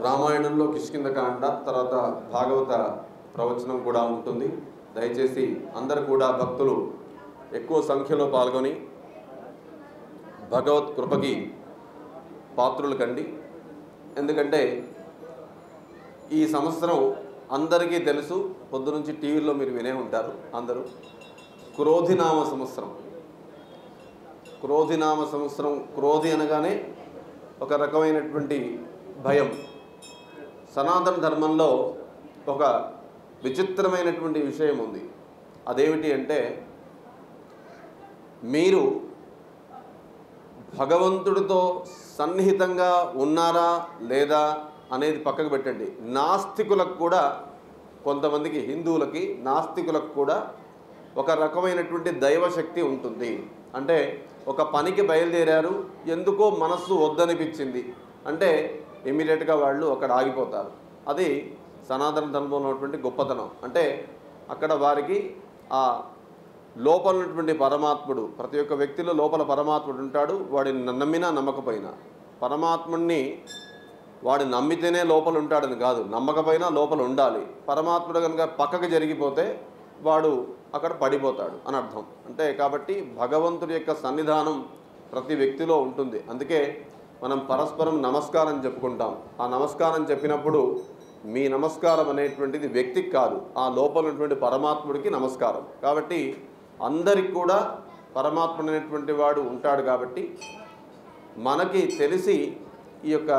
రామాయణంలో కిష్కింధకాండ తర్వాత భాగవత ప్రవచనం కూడా ఉంటుంది. దయచేసి అందరూ కూడా భక్తులు ఎక్కువ సంఖ్యలో పాల్గొని భగవత్ కృపకి పాత్రులు కండి. ఎందుకంటే ఈ సంవత్సరం అందరికీ తెలుసు, పొద్దునుంచి టీవీలో మీరు వినే ఉంటారు అందరూ, క్రోధినామ సంవత్సరం. క్రోధినామ సంవత్సరం, క్రోధి అనగానే ఒక రకమైనటువంటి భయం. సనాతన ధర్మంలో ఒక విచిత్రమైనటువంటి విషయం ఉంది. అదేమిటి అంటే, మీరు భగవంతుడితో సన్నిహితంగా ఉన్నారా లేదా అనేది పక్కకు పెట్టండి. నాస్తికులకు కూడా, కొంతమందికి హిందువులకి నాస్తికులకు కూడా ఒక రకమైనటువంటి దైవశక్తి ఉంటుంది. అంటే ఒక పనికి బయలుదేరారు, ఎందుకో మనస్సు వద్దనిపించింది అంటే ఇమీడియట్గా వాళ్ళు అక్కడ ఆగిపోతారు. అది సనాతన ధర్మంలో ఉన్నటువంటి గొప్పతనం. అంటే అక్కడ వారికి ఆ లోపల ఉన్నటువంటి పరమాత్ముడు, ప్రతి ఒక్క వ్యక్తిలో లోపల పరమాత్ముడు ఉంటాడు. వాడిని నమ్మినా నమ్మకపోయినా, పరమాత్ముడిని వాడు నమ్మితేనే లోపల ఉంటాడని కాదు, నమ్మకపోయినా లోపల ఉండాలి. పరమాత్ముడు కనుక పక్కకు జరిగిపోతే వాడు అక్కడ పడిపోతాడు అని అర్థం. అంటే కాబట్టి భగవంతుడి యొక్క సన్నిధానం ప్రతి వ్యక్తిలో ఉంటుంది. అందుకే మనం పరస్పరం నమస్కారం చెప్పుకుంటాం. ఆ నమస్కారం చెప్పినప్పుడు మీ నమస్కారం అనేటువంటిది వ్యక్తికి కాదు, ఆ లోపల ఉన్నటువంటి పరమాత్ముడికి నమస్కారం. కాబట్టి అందరికి కూడా పరమాత్ముడు అనేటువంటి వాడు ఉంటాడు. కాబట్టి మనకి తెలిసి ఈ యొక్క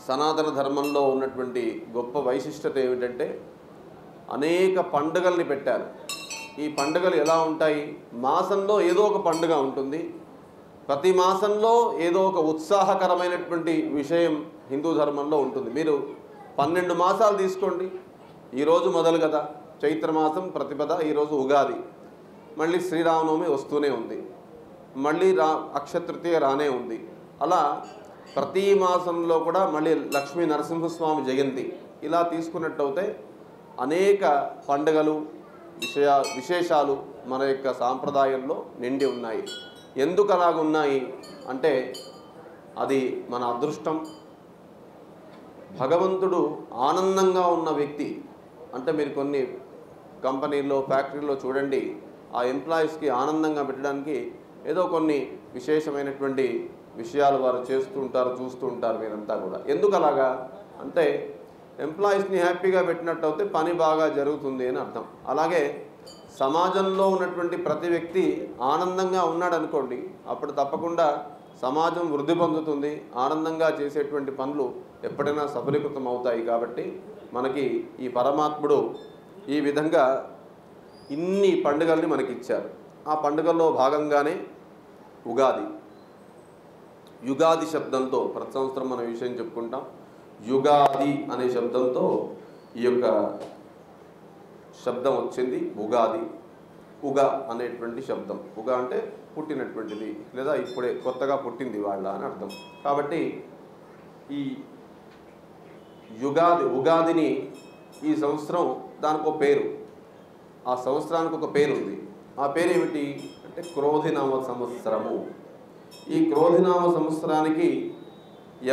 సనాతన ధర్మంలో ఉన్నటువంటి గొప్ప వైశిష్టత ఏమిటంటే, అనేక పండుగల్ని పెట్టారు. ఈ పండుగలు ఎలా ఉంటాయి? మాసంలో ఏదో ఒక పండుగ ఉంటుంది. ప్రతి మాసంలో ఏదో ఒక ఉత్సాహకరమైనటువంటి విషయం హిందూ ధర్మంలో ఉంటుంది. మీరు 12 మాసాలు తీసుకోండి. ఈరోజు మొదలు కదా చైత్రమాసం ప్రతిపద, ఈరోజు ఉగాది, మళ్ళీ శ్రీరామనవమి వస్తూనే ఉంది, మళ్ళీ అక్షతృతీయ రానే ఉంది. అలా ప్రతి మాసంలో కూడా మళ్ళీ లక్ష్మీ నరసింహస్వామి జయంతి, ఇలా తీసుకున్నట్టయితే అనేక పండుగలు విశేషాలు మన యొక్క సాంప్రదాయంలో నిండి ఉన్నాయి. ఎందుకు అలాగున్నాయి అంటే అది మన అదృష్టం. భగవంతుడు ఆనందంగా ఉన్న వ్యక్తి అంటే, మీరు కొన్ని కంపెనీల్లో ఫ్యాక్టరీలో చూడండి, ఆ ఎంప్లాయీస్కి ఆనందంగా పెట్టడానికి ఏదో కొన్ని విశేషమైనటువంటి విషయాలు వారు చేస్తూ ఉంటారు, చూస్తూ ఉంటారు. మీరంతా కూడా ఎందుకు అలాగా అంటే, ఎంప్లాయీస్ని హ్యాపీగా పెట్టినట్టయితే పని బాగా జరుగుతుంది అని అర్థం. అలాగే సమాజంలో ఉన్నటువంటి ప్రతి వ్యక్తి ఆనందంగా ఉన్నాడు అనుకోండి, అప్పుడు తప్పకుండా సమాజం వృద్ధి పొందుతుంది. ఆనందంగా చేసేటువంటి పనులు ఎప్పుడైనా సఫలీకృతం అవుతాయి. కాబట్టి మనకి ఈ పరమాత్ముడు ఈ విధంగా ఇన్ని పండుగల్ని మనకి ఇచ్చారు. ఆ పండుగల్లో భాగంగానే ఉగాది. యుగాది శబ్దంతో ప్రతి సంవత్సరం మనం ఈ విషయం చెప్పుకుంటాం. యుగాది అనే శబ్దంతో ఈ యొక్క శబ్దం వచ్చింది. ఉగాది, ఉగ అనేటువంటి శబ్దం. ఉగ అంటే పుట్టినటువంటిది, లేదా ఇప్పుడే కొత్తగా పుట్టింది వాళ్ళ అని అర్థం. కాబట్టి ఈ ఉగాదిని ఈ సంవత్సరం దానికి ఒక పేరు, ఆ సంవత్సరానికి ఒక పేరు ఉంది. ఆ పేరు ఏమిటి అంటే క్రోధినామ సంవత్సరము. ఈ క్రోధినామ సంవత్సరానికి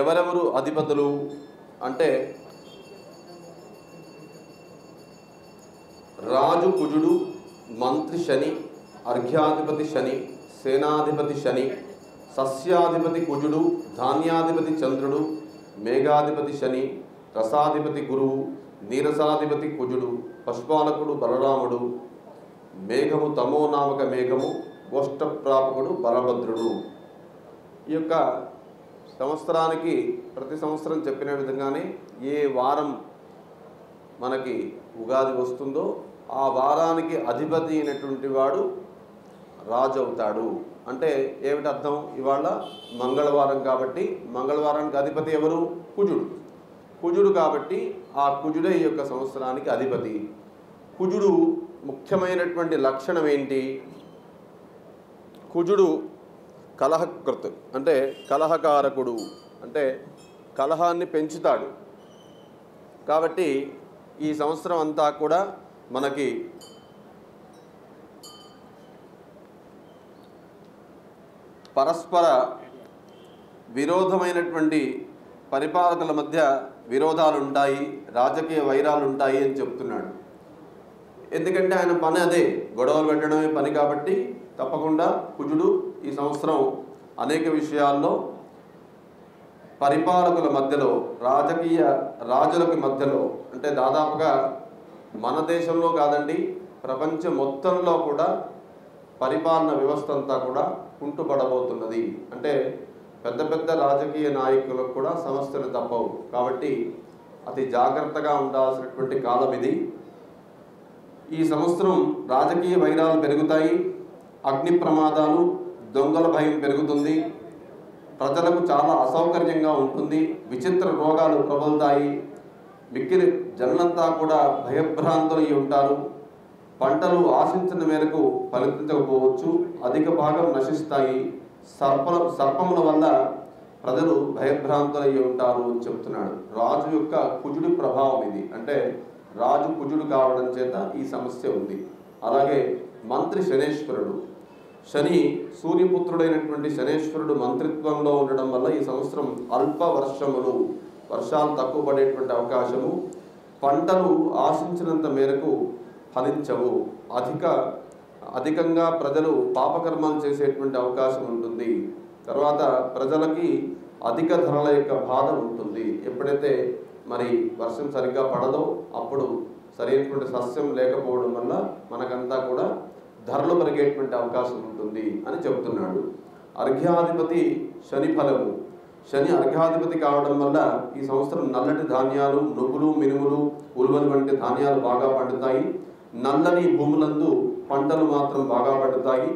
ఎవరెవరు అధిపతులు అంటే, రాజు కుజుడు, మంత్రి శని, అర్ఘ్యాధిపతి శని, సేనాధిపతి శని, సస్యాధిపతి కుజుడు, ధాన్యాధిపతి చంద్రుడు, మేఘాధిపతి శని, రసాధిపతి గురువు, నీరసాధిపతి కుజుడు, పశుపాలకుడు బలరాముడు, మేఘము తమోనామక మేఘము, గోష్ఠప్రాపకుడు బలభద్రుడు. ఈ యొక్క సంవత్సరానికి ప్రతి సంవత్సరం చెప్పిన విధంగానే ఏ వారం మనకి ఉగాది వస్తుందో ఆ వారానికి అధిపతి అయినటువంటి వాడు రాజు అవుతాడు. అంటే ఏమిటి అర్థం? ఇవాళ మంగళవారం కాబట్టి మంగళవారానికి అధిపతి ఎవరు? కుజుడు. కుజుడు కాబట్టి ఆ కుజుడే ఈ యొక్క సంవత్సరానికి అధిపతి. కుజుడు ముఖ్యమైనటువంటి లక్షణం ఏంటి? కుజుడు కలహకృత్ అంటే కలహకారకుడు, అంటే కలహాన్ని పెంచుతాడు. కాబట్టి ఈ సంవత్సరం అంతా కూడా మనకి పరస్పర విరోధమైనటువంటి పరిపాలకుల మధ్య విరోధాలు ఉంటాయి, రాజకీయ వైరాలు ఉంటాయి అని చెప్తున్నాడు. ఎందుకంటే ఆయన పని అదే, గొడవలు పెట్టడమే పని. కాబట్టి తప్పకుండా కుజుడు ఈ సంవత్సరం అనేక విషయాల్లో పరిపాలకుల మధ్యలో, రాజులకి మధ్యలో, అంటే దాదాపుగా మన దేశంలో కాదండి, ప్రపంచం మొత్తంలో కూడా పరిపాలన వ్యవస్థ అంతా కూడా కుంటుపడబోతున్నది. అంటే పెద్ద పెద్ద రాజకీయ నాయకులకు కూడా సమస్యలు తప్పవు. కాబట్టి అతి జాగ్రత్తగా ఉండాల్సినటువంటి కాలం ఇది. ఈ సంవత్సరం రాజకీయ వైరాలు పెరుగుతాయి, అగ్ని ప్రమాదాలు, దొంగల భయం పెరుగుతుంది, ప్రజలకు చాలా అసౌకర్యంగా ఉంటుంది, విచిత్ర రోగాలు ప్రబలుతాయి, మిక్కిలి జనులంతా కూడా భయభ్రాంతులై ఉంటారు, పంటలు ఆశించిన మేరకు ఫలించకపోవచ్చు, అధిక భాగం నశిస్తాయి, సర్పముల వల్ల ప్రజలు భయభ్రాంతులై ఉంటారు అని చెప్తున్నాడు. రాజు యొక్క కుజుడి ప్రభావం ఇది. అంటే రాజు కుజుడు కావడం చేత ఈ సమస్య ఉంది. అలాగే మంత్రి శనేశ్వరుడు, శని సూర్యపుత్రుడైనటువంటి శనేశ్వరుడు మంత్రిత్వంలో ఉండడం వల్ల ఈ సంవత్సరం అల్ప వర్షాలు తక్కువ పడేటువంటి అవకాశము, పంటలు ఆశించినంత మేరకు ఫలించవు, అధికంగా ప్రజలు పాపకర్మాలు చేసేటువంటి అవకాశం ఉంటుంది. తర్వాత ప్రజలకి అధిక ధరల యొక్క బాధ ఉంటుంది. ఎప్పుడైతే మరి వర్షం సరిగ్గా పడదో అప్పుడు సరైనటువంటి సస్యం లేకపోవడం వల్ల మనకంతా కూడా ధరలు పెరిగేటువంటి అవకాశం ఉంటుంది అని చెబుతున్నాడు. అర్ఘ్యాధిపతి శని ఫలము, శని అర్ఘ్యాధిపతి కావడం వల్ల ఈ సంవత్సరం నల్లటి ధాన్యాలు, నువ్వులు, మినుములు, ఉలువలు వంటి ధాన్యాలు బాగా పండుతాయి. నల్లని భూములందు పంటలు మాత్రం బాగా పండుతాయి.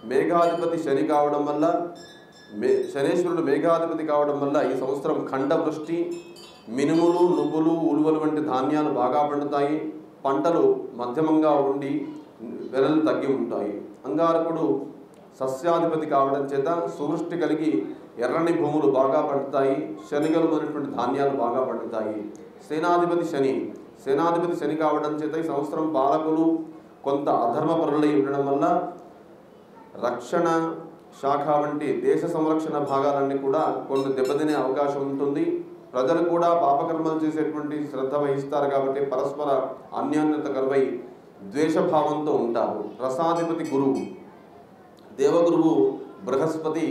మేఘాధిపతి శని కావడం వల్ల, శనేశ్వరుడు మేఘాధిపతి కావడం వల్ల ఈ సంవత్సరం ఖండవృష్టి, మినుములు, నువ్వులు, ఉలువలు వంటి ధాన్యాలు బాగా పండుతాయి. పంటలు మధ్యమంగా ఉండి వెలలు తగ్గి ఉంటాయి. అంగారకుడు సస్యాధిపతి కావడం చేత సువృష్టి కలిగి ఎర్రని భూములు బాగా పండుతాయి, శనిగలు అనేటువంటి ధాన్యాలు బాగా పండుతాయి. సేనాధిపతి శని కావడం చేత ఈ సంవత్సరం పాలకులు కొంత అధర్మపరులై ఉండడం వల్ల రక్షణ శాఖ వంటి దేశ సంరక్షణ భాగాలన్నీ కూడా కొంత దెబ్బతినే అవకాశం ఉంటుంది. ప్రజలు కూడా పాపకర్మలు చేసేటువంటి శ్రద్ధ వహిస్తారు. కాబట్టి పరస్పర అన్యోన్యత కరువై ద్వేషభావంతో ఉంటారు. రసాధిపతి గురువు, దేవగురువు బృహస్పతి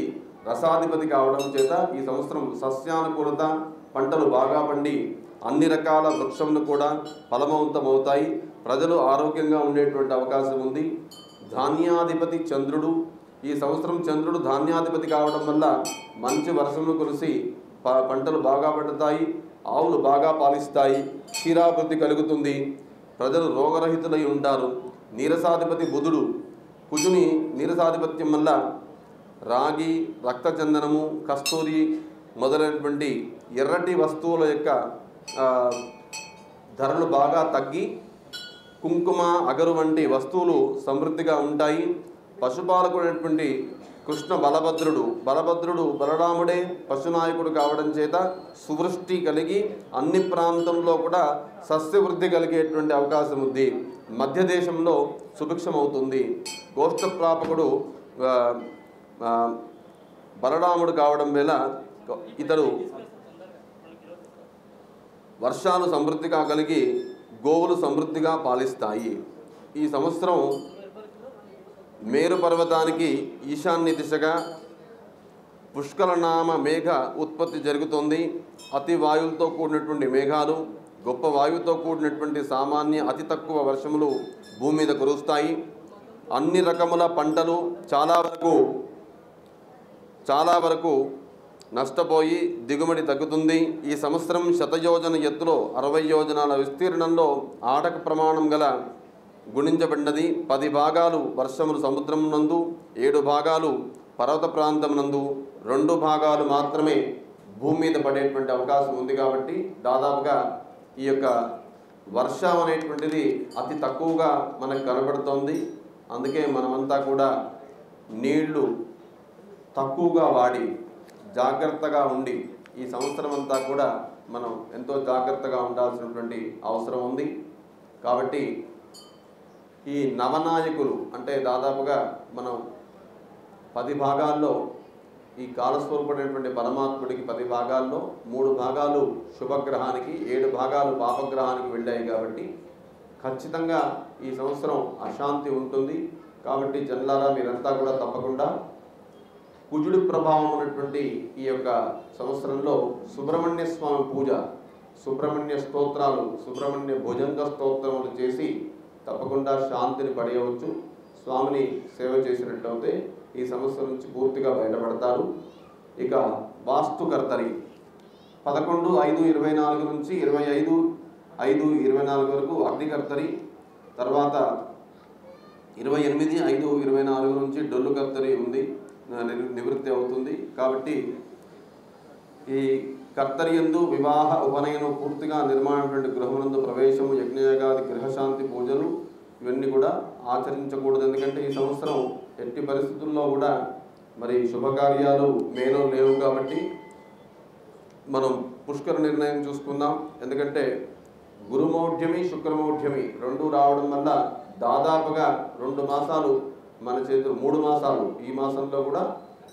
రసాధిపతి కావడం చేత ఈ సంవత్సరం సస్యానుకూలత, పంటలు బాగా పండి అన్ని రకాల వృక్షములు కూడా ఫలవంతమవుతాయి, ప్రజలు ఆరోగ్యంగా ఉండేటువంటి అవకాశం ఉంది. ధాన్యాధిపతి చంద్రుడు, ఈ సంవత్సరం చంద్రుడు ధాన్యాధిపతి కావడం వల్ల మంచి వర్షములు కురిసి పంటలు బాగా పండుతాయి, ఆవులు బాగా పాలిస్తాయి, క్షీరాభివృద్ధి కలుగుతుంది, ప్రజలు రోగరహితులై ఉంటారు. నీరసాధిపతి బుధుడు, కుజుని నీరసాధిపత్యం వల్ల రాగి, రక్తచందనము, కస్తూరి మొదలైనటువంటి ఎర్రటి వస్తువుల యొక్క ధరలు బాగా తగ్గి కుంకుమ, అగరు వంటి వస్తువులు సమృద్ధిగా ఉంటాయి. పశుపాలకుడైనటువంటి కృష్ణ బలభద్రుడు బలరాముడే పశునాయకుడు కావడం చేత సువృష్టి కలిగి అన్ని ప్రాంతంలో కూడా సస్యవృద్ధి కలిగేటువంటి అవకాశం ఉంది. మధ్య దేశంలో సుభిక్షమవుతుంది. గోష్ఠప్రాపకుడు బలరాముడు కావడం వల్ల ఇతడు వర్షాలు సమృద్ధిగా కలిగి గోవులు సమృద్ధిగా పాలిస్తాయి. ఈ సంవత్సరం మేరు పర్వతానికి ఈశాన్య దిశగా పుష్కలనామ మేఘ ఉత్పత్తి జరుగుతుంది. అతి వాయువులతో కూడినటువంటి మేఘాలు, గొప్ప వాయువుతో కూడినటువంటి సామాన్య అతి తక్కువ వర్షములు భూమి మీద కురుస్తాయి. అన్ని రకముల పంటలు చాలా వరకు నష్టపోయి దిగుబడి తగ్గుతుంది. ఈ సంవత్సరం శతయోజన ఎత్తులో 60 యోజనాల విస్తీర్ణంలో ఆటక ప్రమాణం గల గుణించబడినది. 10 భాగాలు వర్షములు సముద్రం నందు, 7 భాగాలు పర్వత ప్రాంతం నందు, 2 భాగాలు మాత్రమే భూమి మీద పడేటువంటి అవకాశం ఉంది. కాబట్టి దాదాపుగా ఈ యొక్క వర్షం అనేటువంటిది అతి తక్కువగా మనకు కనబడుతోంది. అందుకే మనమంతా కూడా నీళ్లు తక్కువగా వాడి జాగ్రత్తగా ఉండి ఈ సంవత్సరం అంతా కూడా మనం ఎంతో జాగ్రత్తగా ఉండాల్సినటువంటి అవసరం ఉంది. కాబట్టి ఈ నవనాయకులు అంటే దాదాపుగా మనం 10 భాగాల్లో ఈ కాలస్వరూపుడైనటువంటి పరమాత్ముడికి 10 భాగాల్లో 3 భాగాలు శుభగ్రహానికి 7 భాగాలు పాపగ్రహానికి వెళ్ళాయి కాబట్టి ఖచ్చితంగా ఈ సంవత్సరం అశాంతి ఉంటుంది. కాబట్టి జన్లారా మీరంతా కూడా తప్పకుండా కుజుడి ప్రభావం ఉన్నటువంటి ఈ యొక్క సంవత్సరంలో సుబ్రహ్మణ్య స్వామి పూజ, సుబ్రహ్మణ్య స్తోత్రాలు, సుబ్రహ్మణ్య భుజంగ స్తోత్రములు చేసి తప్పకుండా శాంతిని పడేయవచ్చు. స్వామిని సేవ చేసినట్లయితే ఈ సమస్య నుంచి పూర్తిగా బయటపడతారు. ఇక వాస్తుకర్తరి 11/5/24 నుంచి 25/5/24 వరకు అగ్నికర్తరి, తర్వాత 28/5/24 నుంచి డొల్లు కర్తరి ఉంది, నివృత్తి అవుతుంది. కాబట్టి ఈ కర్తరి యందు వివాహ ఉపనయనం పూర్తిగా నిర్మాణమైనటువంటి గృహమునందు ప్రవేశము, యజ్ఞయాగాది గృహశాంతి పూజలు ఇవన్నీ కూడా ఆచరించకూడదు. ఎందుకంటే ఈ సంవత్సరం ఎట్టి పరిస్థితుల్లో కూడా మరి శుభకార్యాలు మేలో లేవు. కాబట్టి మనం పుష్కర నిర్ణయం చూసుకుందాం. ఎందుకంటే గురుమౌఢ్యమి శుక్రమౌఢ్యమి 2 రావడం వల్ల దాదాపుగా 2 మాసాలు మన చేతులు, 3 మాసాలు, ఈ మాసంలో కూడా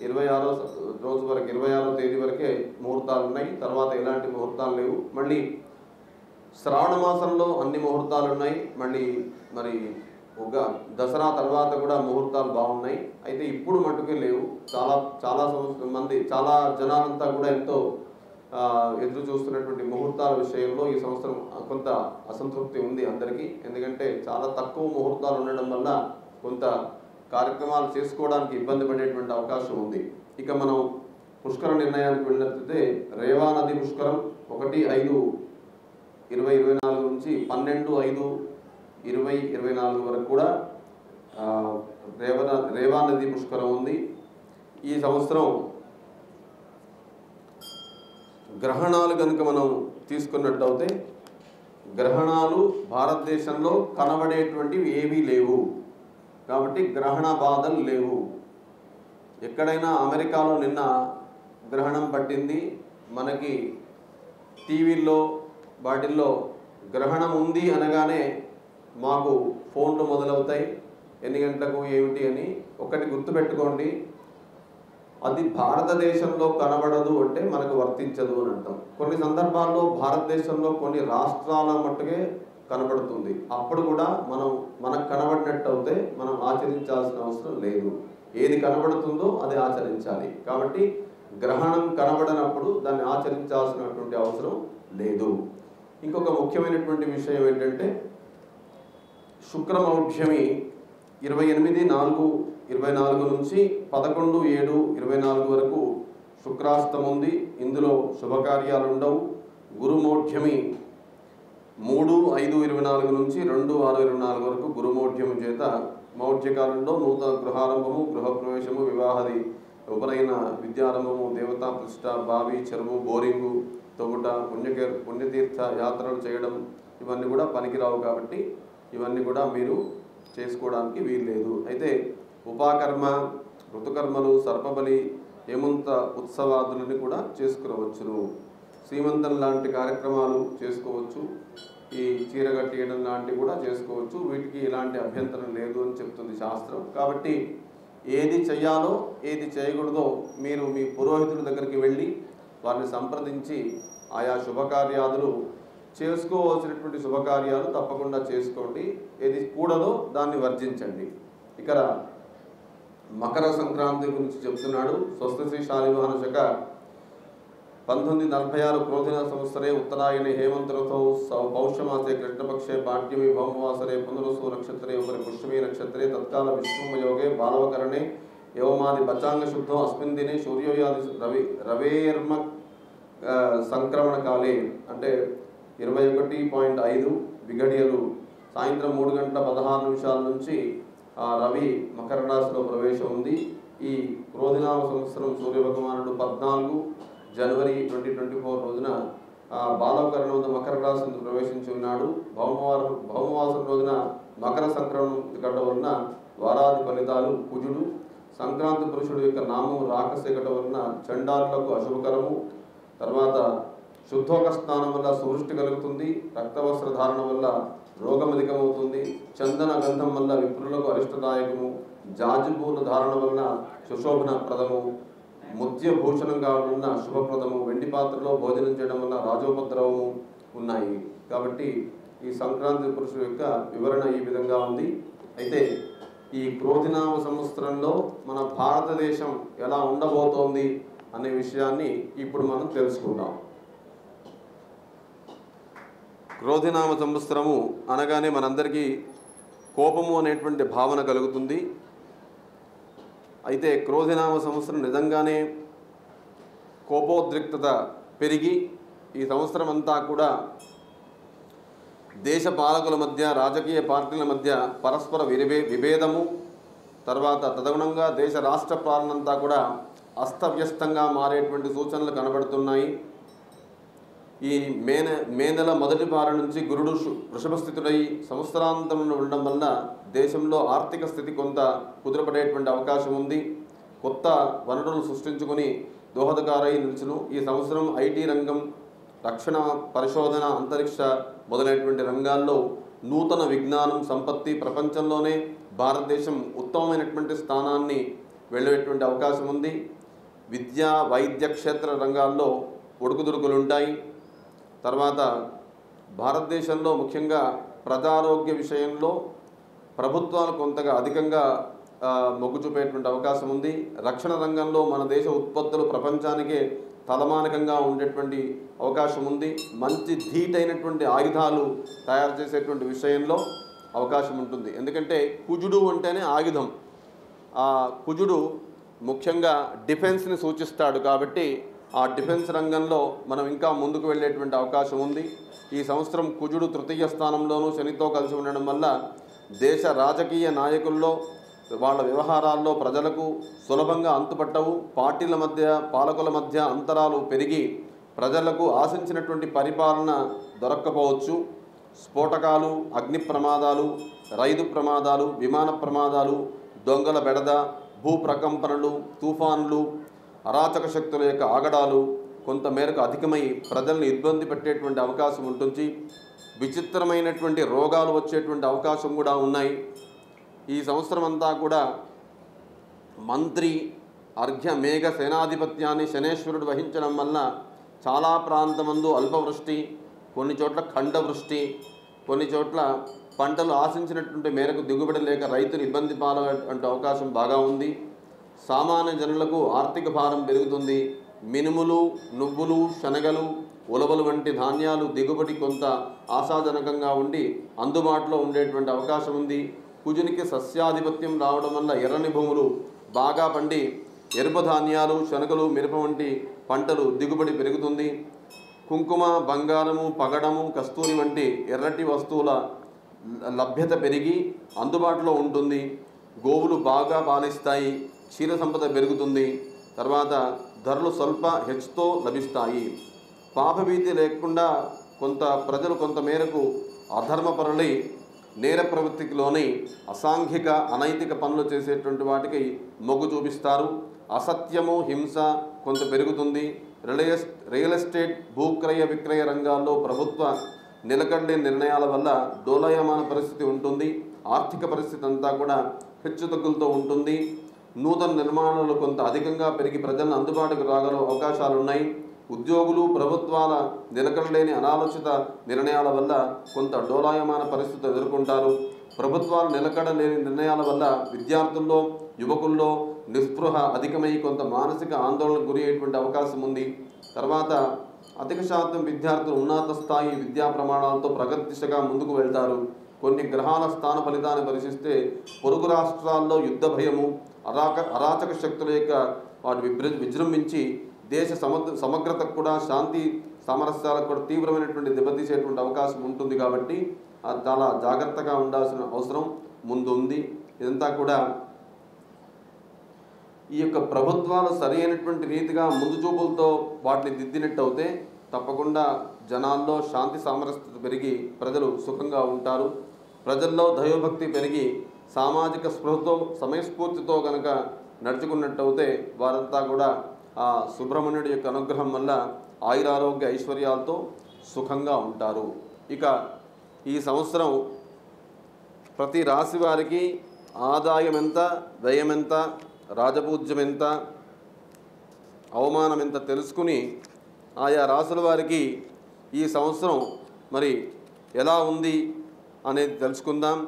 26వ రోజు వరకు 26వ తేదీ వరకే ముహూర్తాలు ఉన్నాయి. తర్వాత ఎలాంటి ముహూర్తాలు లేవు. మళ్ళీ శ్రావణ మాసంలో అన్ని ముహూర్తాలు ఉన్నాయి. మళ్ళీ మరి ఒక దసరా తర్వాత కూడా ముహూర్తాలు బాగున్నాయి. అయితే ఇప్పుడు మట్టుకే లేవు. చాలా మంది, చాలా జనాలంతా కూడా ఎంతో ఎదురు చూస్తున్నటువంటి ముహూర్తాల విషయంలో ఈ సంవత్సరం కొంత అసంతృప్తి ఉంది అందరికీ. ఎందుకంటే చాలా తక్కువ ముహూర్తాలు ఉండడం వల్ల కొంత కార్యక్రమాలు చేసుకోవడానికి ఇబ్బంది పడేటువంటి అవకాశం ఉంది. ఇక మనం పుష్కర నిర్ణయానికి వెళ్ళినట్లయితే రేవా నది పుష్కరం 1/5/2024 నుంచి 12/5/2024 వరకు కూడా రేవా నది పుష్కరం ఉంది. ఈ సంవత్సరం గ్రహణాలు కనుక మనం తీసుకున్నట్టయితే గ్రహణాలు భారతదేశంలో కనబడేటువంటివి ఏవీ లేవు. కాబట్టి గ్రహణ బాధలు లేవు. ఎక్కడైనా అమెరికాలో నిన్న గ్రహణం పట్టింది. మనకి టీవీల్లో వాటిల్లో గ్రహణం ఉంది అనగానే మాకు ఫోన్లు మొదలవుతాయి, ఎన్ని గంటలకు ఏమిటి అని. ఒకటి గుర్తుపెట్టుకోండి, అది భారతదేశంలో కనబడదు అంటే మనకు వర్తించదు అని అంటాం. కొన్ని సందర్భాల్లో భారతదేశంలో కొన్ని రాష్ట్రాల మట్టుకే కనబడుతుంది. అప్పుడు కూడా మనకు కనబడినట్టు అయితే మనం ఆచరించాల్సిన అవసరం లేదు. ఏది కనబడుతుందో అది ఆచరించాలి. కాబట్టి గ్రహణం కనబడనప్పుడు దాన్ని ఆచరించాల్సినటువంటి అవసరం లేదు. ఇంకొక ముఖ్యమైనటువంటి విషయం ఏంటంటే శుక్రమౌఢ్యమి 28/4/24 నుంచి 11/7/24 వరకు శుక్రాస్తం ఉంది. ఇందులో శుభకార్యాలు ఉండవు. గురుమౌఢ్యమి 3/5/24 నుంచి 2/6/24 వరకు గురుమౌఢ్యము చేత మౌఢ్యకాలంలో నూతన గృహారంభము, గృహప్రవేశము, వివాహాది ఉపనయన విద్యారంభము, దేవతా ప్రతిష్ఠ, బావి, చెరువు, బోరింగు, తొగుట, పుణ్యతీర్థ యాత్రలు చేయడం ఇవన్నీ కూడా పనికిరావు. కాబట్టి ఇవన్నీ కూడా మీరు చేసుకోవడానికి వీల్లేదు. అయితే ఉపాకర్మ, ఋతుకర్మలు, సర్పబలి, హేమంత ఉత్సవాదులని కూడా చేసుకునవచ్చును. శ్రీమంతం లాంటి కార్యక్రమాలు చేసుకోవచ్చు. ఈ చీర కట్టేయడం లాంటివి కూడా చేసుకోవచ్చు. వీటికి ఎలాంటి అభ్యంతరం లేదు అని చెప్తుంది శాస్త్రం. కాబట్టి ఏది చేయాలో ఏది చేయకూడదో మీరు మీ పురోహితుల దగ్గరికి వెళ్ళి వారిని సంప్రదించి ఆయా శుభకార్యాదులు చేసుకోవాల్సినటువంటి శుభకార్యాలు తప్పకుండా చేసుకోండి. ఏది కూడదో దాన్ని వర్జించండి. ఇక్కడ మకర సంక్రాంతి గురించి చెప్తున్నాడు. స్వస్తి శ్రీ శాలివాహన శక 1946 క్రోధిన సంవత్సరే ఉత్తరాయణే హేమంత ఋతౌ పౌష్యమాసే కృష్ణపక్షే పాడ్యమి భౌమవాసరే పునరుసు నక్షత్రే ఉపరి పుష్యమీ నక్షత్రే తత్కాల విష్ణుమయోగే బాలవకరణే యవమాది పచాంగ శుద్ధో అస్మిన్ దినే సూర్యోయాది రవేర్మ సంక్రమణ కాలే అంటే 21.5 బిగడియలు సాయంత్రం 3:16 నుంచి రవి మకర రాశిలో ప్రవేశం ఉంది. ఈ క్రోధినామ సంవత్సరం సూర్యభగవానుడు 14 జనవరి 2024 రోజున బాలవకరణ మకర రాశిని ప్రవేశించి ఉన్నాడు. భౌమవాసం రోజున మకర సంక్రమణం గడ్డ వలన వారాది ఫలితాలు కుజుడు. సంక్రాంతి పురుషుడు యొక్క నామం రాకశేకట వలన చండారులకు అశుభకరము. తర్వాత శుద్ధోక స్నానం వల్ల సువృష్టి కలుగుతుంది. రక్తవస్త్ర ధారణ వల్ల రోగం అధికమవుతుంది. చందన గంధం వల్ల విప్రులకు అరిష్టదాయకము. జాజిపూల ధారణ వలన సుశోభన ప్రదము. ముత్యభూషణంగా ఉన్న శుభప్రదము, వెండి పాత్రలో భోజనం చేయడం వల్ల రాజోపద్రవము ఉన్నాయి. కాబట్టి ఈ సంక్రాంతి పురుషుల యొక్క వివరణ ఈ విధంగా ఉంది. అయితే ఈ క్రోధినామ సంవత్సరంలో మన భారతదేశం ఎలా ఉండబోతోంది అనే విషయాన్ని ఇప్పుడు మనం తెలుసుకుందాం. క్రోధినామ సంవత్సరము అనగానే మనందరికీ కోపము అనేటువంటి భావన కలుగుతుంది. అయితే క్రోధినామ సంవత్సరం నిజంగానే కోపోద్రిక్తత పెరిగి ఈ సంవత్సరం అంతా కూడా దేశ పాలకుల మధ్య, రాజకీయ పార్టీల మధ్య పరస్పర విభేదము, తర్వాత తదనుగుణంగా దేశ రాష్ట్ర పాలనంతా కూడా అస్తవ్యస్తంగా మారేటువంటి సూచనలు కనబడుతున్నాయి. ఈ మే నెల మొదటి వారం నుంచి గురుడు వృషభ స్థితుడై సంవత్సరాంతంలో ఉండడం వల్ల దేశంలో ఆర్థిక స్థితి కొంత కుదురపడేటువంటి అవకాశం ఉంది. కొత్త వనరులు సృష్టించుకొని దోహదకారై నిలుచును. ఈ సంవత్సరం ఐటీ రంగం, రక్షణ, పరిశోధన, అంతరిక్ష మొదలైనటువంటి రంగాల్లో నూతన విజ్ఞానం, సంపత్తి ప్రపంచంలోనే భారతదేశం ఉత్తమమైనటువంటి స్థానాన్ని వెళ్ళేటువంటి అవకాశం ఉంది. విద్యా, వైద్య క్షేత్ర రంగాల్లో ఒడుకుదొడుకులుంటాయి. తర్వాత భారతదేశంలో ముఖ్యంగా ప్రజారోగ్య విషయంలో ప్రభుత్వాలు కొంతగా అధికంగా మొగ్గు చూపేటువంటి అవకాశం ఉంది. రక్షణ రంగంలో మన దేశ ఉత్పత్తులు ప్రపంచానికే తలమానికంగా ఉండేటువంటి అవకాశం ఉంది. మంచి ధీటైనటువంటి ఆయుధాలు తయారు చేసేటువంటి విషయంలో అవకాశం ఉంటుంది. ఎందుకంటే కుజుడు అంటేనే ఆయుధం. ఆ కుజుడు ముఖ్యంగా డిఫెన్స్ని సూచిస్తాడు. కాబట్టి ఆ డిఫెన్స్ రంగంలో మనం ఇంకా ముందుకు వెళ్ళేటువంటి అవకాశం ఉంది. ఈ సంవత్సరం కుజుడు తృతీయ స్థానంలోనూ శనితో కలిసి ఉండడం వల్ల దేశ రాజకీయ నాయకుల్లో, వాళ్ళ వ్యవహారాల్లో ప్రజలకు సులభంగా అంతుపట్టవు. పార్టీల మధ్య, పాలకుల మధ్య అంతరాలు పెరిగి ప్రజలకు ఆశించినటువంటి పరిపాలన దొరక్కపోవచ్చు. స్ఫోటకాలు, అగ్ని ప్రమాదాలు, రైలు ప్రమాదాలు, విమాన ప్రమాదాలు, దొంగల బెడద, భూ ప్రకంపనలు, తుఫాన్లు, అరాచక శక్తుల యొక్క ఆగడాలు కొంతమేరకు అధికమై ప్రజల్ని ఇబ్బంది పెట్టేటువంటి అవకాశం ఉంటుంది. విచిత్రమైనటువంటి రోగాలు వచ్చేటువంటి అవకాశం కూడా ఉన్నాయి. ఈ సంవత్సరం అంతా కూడా మంత్రి అర్ఘ్య మేఘ సేనాధిపత్యాన్ని శనేశ్వరుడు వహించడం వల్ల చాలా ప్రాంతమందు అల్పవృష్టి, కొన్ని చోట్ల ఖండవృష్టి, కొన్ని చోట్ల పంటలు ఆశించినటువంటి మేరకు దిగుబడి లేక రైతులు ఇబ్బంది పాలయ్యే అవకాశం బాగా ఉంది. సామాన్య జనులకు ఆర్థిక భారం పెరుగుతుంది. మినుములు, నువ్వులు, శనగలు, ఉలవలు వంటి ధాన్యాలు దిగుబడి కొంత ఆశాజనకంగా ఉండి అందుబాటులో ఉండేటువంటి అవకాశం ఉంది. కుజునికి సస్యాధిపత్యం రావడం వల్ల ఎర్రని భూములు బాగా పండి ఎరుపు ధాన్యాలు, శనగలు, మిరప వంటి పంటలు దిగుబడి పెరుగుతుంది. కుంకుమ, బంగారము, పగడము, కస్తూరి వంటి ఎర్రటి వస్తువుల లభ్యత పెరిగి అందుబాటులో ఉంటుంది. గోవులు బాగా పాలిస్తాయి. క్షీర సంపద పెరుగుతుంది. తర్వాత ధరలు స్వల్ప హెచ్చుతో లభిస్తాయి. పాపభీతి లేకుండా ప్రజలు కొంత మేరకు అధర్మపరులై నేర ప్రవృత్తిలోని అసాంఘిక, అనైతిక పనులు చేసేటువంటి వాటికి మొగ్గు చూపిస్తారు. అసత్యము, హింస కొంత పెరుగుతుంది. రియల్ ఎస్టేట్, భూక్రయ విక్రయ రంగాల్లో ప్రభుత్వ నిలకడలేని నిర్ణయాల వల్ల డోలాయమాన పరిస్థితి ఉంటుంది. ఆర్థిక పరిస్థితి అంతా కూడా హెచ్చుతగ్గులతో ఉంటుంది. నూతన నిర్మాణాలు కొంత అధికంగా పెరిగి ప్రజలను అందుబాటుకు రాగల అవకాశాలు ఉన్నాయి. ఉద్యోగులు, ప్రభుత్వాల నిలకడలేని అనాలోచిత నిర్ణయాల వల్ల కొంత డోలాయమాన పరిస్థితులు ఎదుర్కొంటారు. ప్రభుత్వాలు నిలకడ లేని నిర్ణయాల వల్ల విద్యార్థుల్లో, యువకుల్లో నిస్పృహ అధికమై కొంత మానసిక ఆందోళనకు గురి అయ్యేటువంటి అవకాశం ఉంది. తర్వాత అధిక శాతం విద్యార్థులు ఉన్నత స్థాయి విద్యా ప్రమాణాలతో ప్రగతి దిశగా ముందుకు వెళ్తారు. కొన్ని గ్రహాల స్థాన ఫలితాన్ని పరిశీలిస్తే పొరుగు రాష్ట్రాల్లో యుద్ధ భయము, అరాచక శక్తుల యొక్క వాటి విజృంభించి దేశ సమగ్రతకు కూడా, శాంతి సామరస్యాలకు కూడా తీవ్రమైనటువంటి దెబ్బతీసేటువంటి అవకాశం ఉంటుంది. కాబట్టి చాలా జాగ్రత్తగా ఉండాల్సిన అవసరం ముందు ఉంది. ఇదంతా కూడా ఈ యొక్క ప్రభుత్వాలు సరైనటువంటి రీతిగా ముందు చూపులతో వాటిని దిద్దినట్టు అయితే తప్పకుండా జనాల్లో శాంతి సామరస్యత పెరిగి ప్రజలు సుఖంగా ఉంటారు. ప్రజల్లో దైవభక్తి పెరిగి సామాజిక స్పృహతో, సమయస్ఫూర్తితో కనుక నడుచుకున్నట్టయితే వారంతా కూడా ఆ సుబ్రహ్మణ్యుడి యొక్క అనుగ్రహం వల్ల ఆయురారోగ్య ఐశ్వర్యాలతో సుఖంగా ఉంటారు. ఇక ఈ సంవత్సరం ప్రతి రాశి వారికి ఆదాయం ఎంత, వ్యయం ఎంత, రాజపూజ్యం ఎంత, అవమానం ఎంత తెలుసుకుని ఆయా రాసుల వారికి ఈ సంవత్సరం మరి ఎలా ఉంది అనేది తెలుసుకుందాం.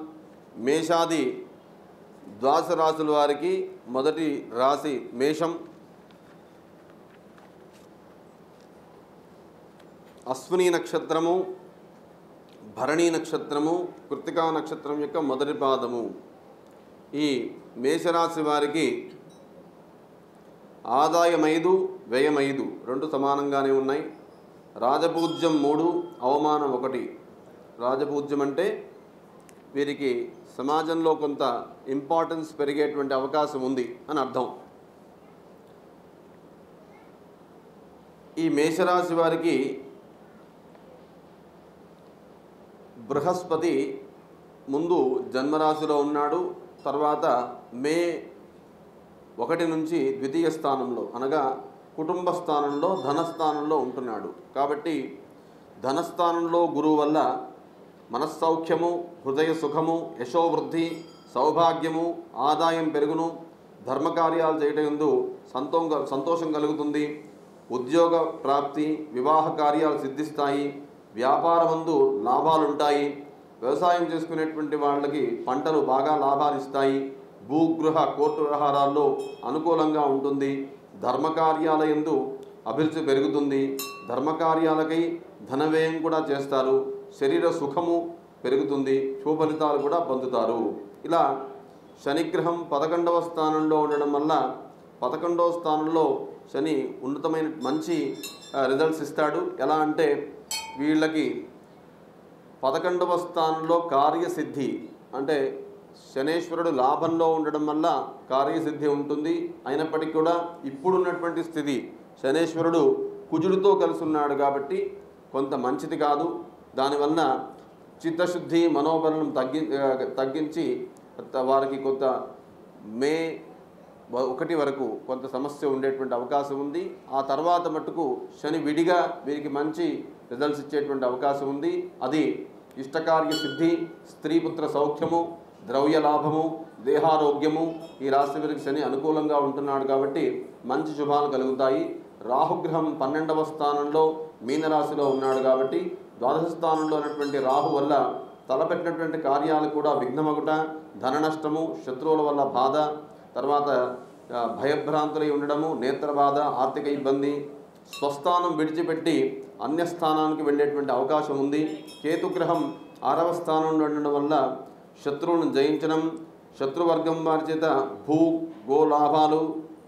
మేషాది ద్వాదశ రాశుల వారికి మొదటి రాశి మేషం. అశ్విని నక్షత్రము, భరణి నక్షత్రము, కృత్తికా నక్షత్రం యొక్క మొదటి పాదము. ఈ మేషరాశి వారికి ఆదాయం 5, వ్యయం 5 రెండు సమానంగానే ఉన్నాయి. రాజపూజ్యం 3, అవమానం 1. రాజపూజ్యం అంటే వీరికి సమాజంలో కొంత ఇంపార్టెన్స్ పెరిగేటువంటి అవకాశం ఉంది అని అర్థం. ఈ మేషరాశి వారికి బృహస్పతి ముందు జన్మరాశిలో ఉన్నాడు, తర్వాత మే 1 నుంచి ద్వితీయ స్థానంలో అనగా కుటుంబ స్థానంలో ధనస్థానంలో ఉంటున్నాడు. కాబట్టి ధనస్థానంలో గురువు వల్ల మనస్సౌఖ్యము, హృదయ సుఖము, యశోవృద్ధి, సౌభాగ్యము, ఆదాయం పెరుగును, ధర్మకార్యాలు చేయటందు సంతోషం కలుగుతుంది, ఉద్యోగ ప్రాప్తి, వివాహ కార్యాలు సిద్ధిస్తాయి, వ్యాపారమందు లాభాలుంటాయి, వ్యవసాయం చేసుకునేటువంటి వాళ్ళకి పంటలు బాగా లాభాలు ఇస్తాయి, భూగృహ కోర్టు వ్యవహారాల్లో అనుకూలంగా ఉంటుంది, ధర్మకార్యాలయందు అభిరుచి పెరుగుతుంది, ధర్మకార్యాలకై ధనవ్యయం కూడా చేస్తారు, శరీర సుఖము పెరుగుతుంది, శుభ ఫలితాలు కూడా పొందుతారు. ఇలా శనిగ్రహం 11వ స్థానంలో ఉండడం వల్ల 11వ స్థానంలో శని ఉన్నతమైన మంచి రిజల్ట్స్ ఇస్తాడు. ఎలా అంటే వీళ్ళకి 11వ స్థానంలో కార్యసిద్ధి, అంటే శనేశ్వరుడు లాభంలో ఉండడం వల్ల కార్యసిద్ధి ఉంటుంది. అయినప్పటికీ కూడా ఇప్పుడున్నటువంటి స్థితి శనేశ్వరుడు కుజుడితో కలిసి ఉన్నాడు కాబట్టి కొంత మంచిది కాదు. దానివల్ల చిత్తశుద్ధి, మనోబలం తగ్గించి వారికి కొంత మే 1 వరకు కొంత సమస్య ఉండేటువంటి అవకాశం ఉంది. ఆ తర్వాత మట్టుకు శని విడిగా వీరికి మంచి రిజల్ట్స్ ఇచ్చేటువంటి అవకాశం ఉంది. అది ఇష్టకార్య సిద్ధి, స్త్రీపుత్ర సౌఖ్యము, ద్రవ్య లాభము, దేహారోగ్యము. ఈ రాశి వారికి శని అనుకూలంగా ఉంటున్నాడు కాబట్టి మంచి శుభాలు కలుగుతాయి. రాహుగ్రహం 12వ స్థానంలో మీనరాశిలో ఉన్నాడు కాబట్టి ద్వాదశ స్థానంలో ఉన్నటువంటి రాహు వల్ల తలపెట్టినటువంటి కార్యాలు కూడా విఘ్నమగుట, ధన నష్టము, శత్రువుల వల్ల బాధ, తర్వాత భయభ్రాంతులై ఉండడము, నేత్రబాధ, ఆర్థిక ఇబ్బంది, స్వస్థానం విడిచిపెట్టి అన్యస్థానానికి వెళ్ళేటువంటి అవకాశం ఉంది. కేతుగ్రహం 6వ స్థానంలో ఉండడం వల్ల శత్రువులను జయించడం, శత్రువర్గం వారి చేత గో లాభాలు,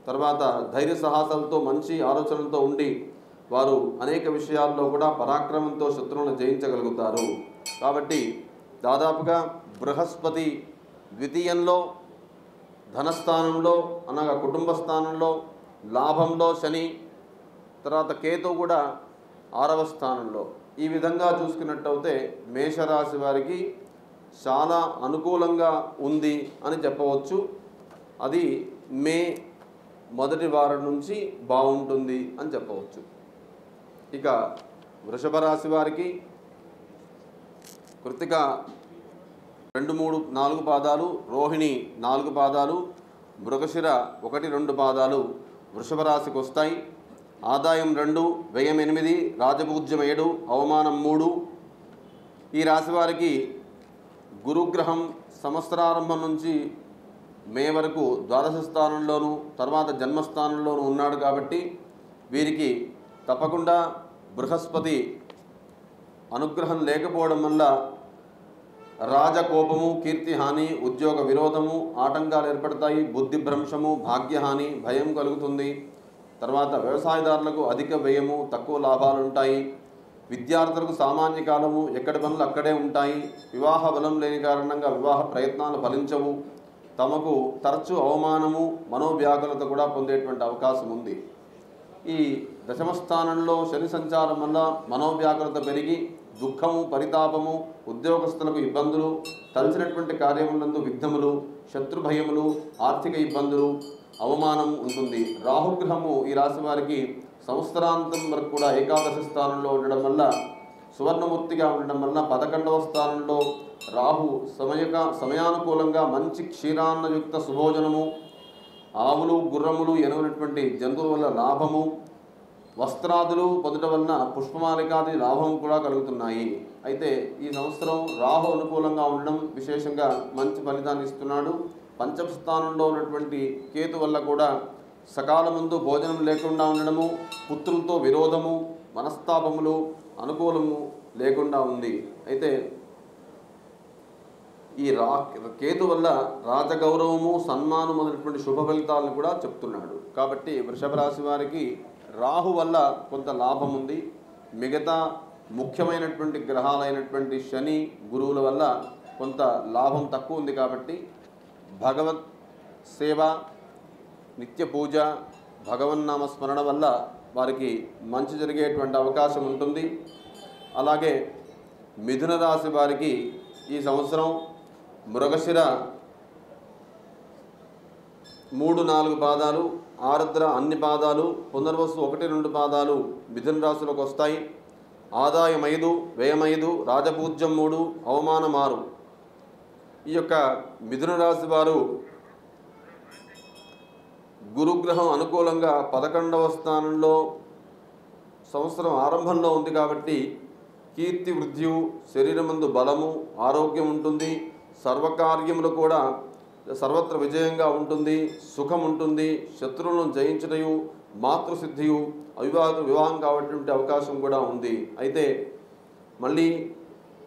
తర్వాత ధైర్య సాహసాలతో మంచి ఆలోచనలతో ఉండి వారు అనేక విషయాల్లో కూడా పరాక్రమంతో శత్రువులను జయించగలుగుతారు. కాబట్టి దాదాపుగా బృహస్పతి ద్వితీయంలో, ధనస్థానంలో అనగా కుటుంబ స్థానంలో, లాభంలో శని, తర్వాత కేతు కూడా 6వ స్థానంలో. ఈ విధంగా చూసుకున్నట్టయితే మేషరాశి వారికి చాలా అనుకూలంగా ఉంది అని చెప్పవచ్చు. అది మే 1 వారం నుంచి బాగుంటుంది అని చెప్పవచ్చు. ఇక వృషభ రాశి వారికి కృత్తిక 2, 3, 4 పాదాలు, రోహిణి 4 పాదాలు, మృగశిర 1, 2 పాదాలు వృషభ రాశికి వస్తాయి. ఆదాయం 2, వ్యయం 8, రాజపూజ్యం 7, అవమానం 3. ఈ రాశి వారికి గురుగ్రహం సంవత్సరారంభం నుంచి మే వరకు ద్వాదశ స్థానంలోనూ తర్వాత జన్మస్థానంలోనూ ఉన్నాడు కాబట్టి వీరికి తప్పకుండా బృహస్పతి అనుగ్రహం లేకపోవడం వల్ల రాజకోపము, కీర్తిహాని, ఉద్యోగ విరోధము, ఆటంకాలు ఏర్పడతాయి, బుద్ధి భ్రంశము, భాగ్యహాని, భయం కలుగుతుంది. తర్వాత వ్యవసాయదారులకు అధిక వ్యయము, తక్కువ లాభాలు ఉంటాయి. విద్యార్థులకు సామాన్య కాలము, ఎక్కడి పనులు అక్కడే ఉంటాయి. వివాహ బలం లేని కారణంగా వివాహ ప్రయత్నాలు ఫలించవు. తమకు తరచూ అవమానము, మనోవ్యాకులత కూడా పొందేటువంటి అవకాశం ఉంది. ఈ దశమస్థానంలో శని సంచారం వల్ల మనోవ్యాకులత పెరిగి దుఃఖము, పరితాపము, ఉద్యోగస్తులకు ఇబ్బందులు, తలచినటువంటి కార్యములందు విఘ్నములు, శత్రుభయములు, ఆర్థిక ఇబ్బందులు, అవమానం ఉంటుంది. రాహుగ్రహము ఈ రాశి వారికి సంవత్సరాంతం వరకు కూడా ఏకాదశ స్థానంలో ఉండడం వల్ల, సువర్ణమూర్తిగా ఉండడం వల్ల 11వ స్థానంలో రాహు సమయానుకూలంగా మంచి క్షీరాన్నయుక్త సుభోజనము, ఆవులు గుర్రములు ఎనగనటువంటి జంతువుల వల్ల లాభము, వస్త్రాదులు పొందడం వలన పుష్పమాలికాది లాభం కూడా కలుగుతున్నాయి. అయితే ఈ సంవత్సరం రాహు అనుకూలంగా ఉండడం విశేషంగా మంచి ఫలితాన్ని ఇస్తున్నాడు. పంచమ స్థానంలో ఉన్నటువంటి కేతు వల్ల కూడా సకాలముందు భోజనం లేకుండా ఉండడము, పుత్రులతో విరోధము, మనస్తాపములు, అనుకూలము లేకుండా ఉంది. అయితే ఈ కేతు వల్ల రాజగౌరవము, సన్మానం మొదలైనటువంటి శుభ ఫలితాలను కూడా చెప్తున్నాడు. కాబట్టి వృషభ రాశి వారికి రాహు వల్ల కొంత లాభం ఉంది. మిగతా ముఖ్యమైనటువంటి గ్రహాలైనటువంటి శని, గురువుల వల్ల కొంత లాభం తక్కువ ఉంది. కాబట్టి భగవత్ సేవ, నిత్య పూజ, భగవన్నామ స్మరణ వల్ల వారికి మంచి జరిగేటువంటి అవకాశం ఉంటుంది. అలాగే మిథున రాశి వారికి ఈ సంవత్సరం మృగశిర 3-4 పాదాలు, ఆరుద్ర అన్ని పాదాలు, పునర్వసు 1-2 పాదాలు మిథున రాశిలోకి వస్తాయి. ఆదాయం 5, వ్యయం 5, రాజపూజ్యం 3, అవమానం 6. ఈ యొక్క మిథున రాశి వారు గురుగ్రహం అనుకూలంగా 11వ స్థానంలో సంవత్సరం ఆరంభంలో ఉంది. కాబట్టి కీర్తి వృద్ధియు, శరీరమందు బలము, ఆరోగ్యం ఉంటుంది. సర్వకార్యములు కూడా సర్వత్ర విజయంగా ఉంటుంది. సుఖం ఉంటుంది. శత్రువులను జయించటయు, మాతృసిద్ధియు, వివాహం కావటువంటి అవకాశం కూడా ఉంది. అయితే మళ్ళీ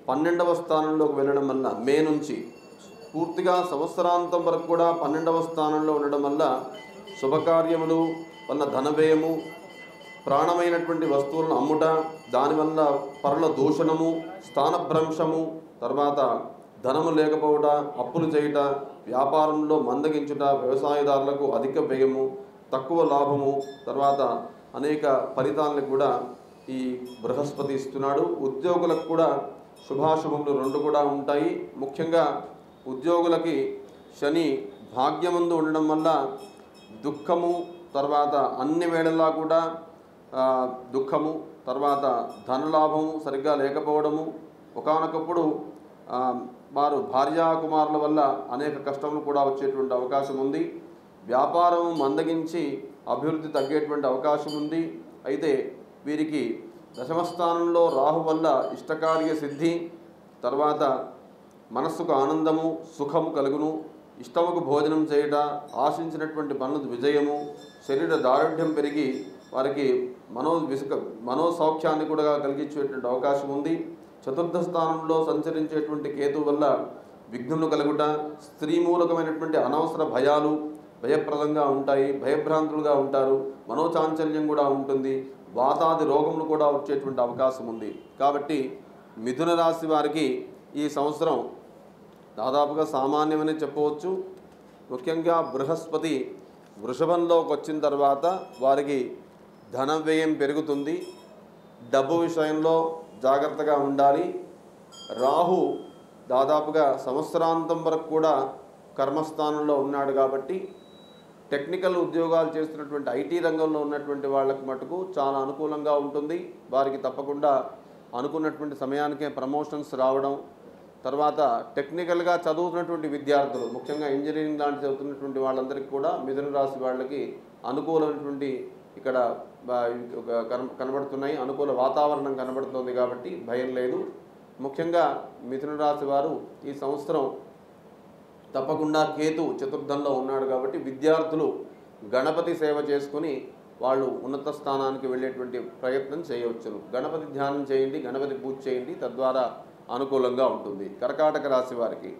12వ స్థానంలోకి వెళ్ళడం వల్ల మే నుంచి పూర్తిగా సంవత్సరాంతం వరకు కూడా 12వ స్థానంలో ఉండడం వల్ల శుభకార్యములు వల్ల ధనవ్యయము, ప్రాణమైనటువంటి వస్తువులను అమ్ముట, దానివల్ల పరుల దూషణము, స్థానభ్రంశము, తర్వాత ధనము లేకపోవట, అప్పులు చేయుట, వ్యాపారంలో మందగించుట, వ్యవసాయదారులకు అధిక వ్యయము, తక్కువ లాభము, తర్వాత అనేక ఫలితాలను కూడా ఈ బృహస్పతి ఇస్తున్నాడు. ఉద్యోగులకు కూడా శుభాశుభములు 2 కూడా ఉంటాయి. ముఖ్యంగా ఉద్యోగులకి శని భాగ్యమందు ఉండడం వల్ల దుఃఖము, తర్వాత అన్ని వేళలా కూడా దుఃఖము, తర్వాత ధనలాభము సరిగ్గా లేకపోవడము, ఒకానొకప్పుడు వారు భార్యాకుమారుల వల్ల అనేక కష్టములు కూడా వచ్చేటువంటి అవకాశం ఉంది. వ్యాపారం మందగించి అభివృద్ధి తగ్గేటువంటి అవకాశం ఉంది. అయితే వీరికి దశమస్థానంలో రాహు వల్ల ఇష్టకార్య సిద్ధి, తర్వాత మనస్సుకు ఆనందము, సుఖము కలుగును. ఇష్టముకు భోజనం చేయట, ఆశించినటువంటి పనులు విజయము, శరీర దారుఢ్యం పెరిగి వారికి మనోసౌఖ్యాన్ని కూడా కలిగించేటువంటి అవకాశం ఉంది. చతుర్థ స్థానంలో సంచరించేటువంటి కేతు వల్ల విఘ్నులు కలుగుట, స్త్రీ మూలకమైనటువంటి అనవసర భయాలు భయప్రదంగా ఉంటాయి. భయభ్రాంతులుగా ఉంటారు. మనోచాంచల్యం కూడా ఉంటుంది. వాతాది రోగములు కూడా వచ్చేటువంటి అవకాశం ఉంది. కాబట్టి మిథున రాశి వారికి ఈ సంవత్సరం దాదాపుగా సామాన్యమని చెప్పవచ్చు. ముఖ్యంగా బృహస్పతి వృషభంలోకి వచ్చిన తర్వాత వారికి ధన వ్యయం పెరుగుతుంది. డబ్బు విషయంలో జాగ్రత్తగా ఉండాలి. రాహు దాదాపుగా సంవత్సరాంతం వరకు కూడా కర్మస్థానంలో ఉన్నాడు. కాబట్టి టెక్నికల్ ఉద్యోగాలు చేస్తున్నటువంటి ఐటీ రంగంలో ఉన్నటువంటి వాళ్ళకి మటుకు చాలా అనుకూలంగా ఉంటుంది. వారికి తప్పకుండా అనుకున్నటువంటి సమయానికే ప్రమోషన్స్ రావడం, తర్వాత టెక్నికల్గా చదువుతున్నటువంటి విద్యార్థులు, ముఖ్యంగా ఇంజనీరింగ్ లాంటి చదువుతున్నటువంటి వాళ్ళందరికీ కూడా మిథున రాశి వాళ్ళకి అనుకూలమైనటువంటి ఇక్కడ కనబడుతున్నాయి. అనుకూల వాతావరణం కనబడుతుంది. కాబట్టి భయం లేదు. ముఖ్యంగా మిథున రాశి వారు ఈ సంవత్సరం తప్పకుండా కేతు చతుర్థంలో ఉన్నాడు. కాబట్టి విద్యార్థులు గణపతి సేవ చేసుకుని వాళ్ళు ఉన్నత స్థానానికి వెళ్ళేటువంటి ప్రయత్నం చేయవచ్చును. గణపతి ధ్యానం చేయండి, గణపతి పూజ చేయండి, తద్వారా అనుకూలంగా ఉంటుంది. కర్కాటక రాశి వారికి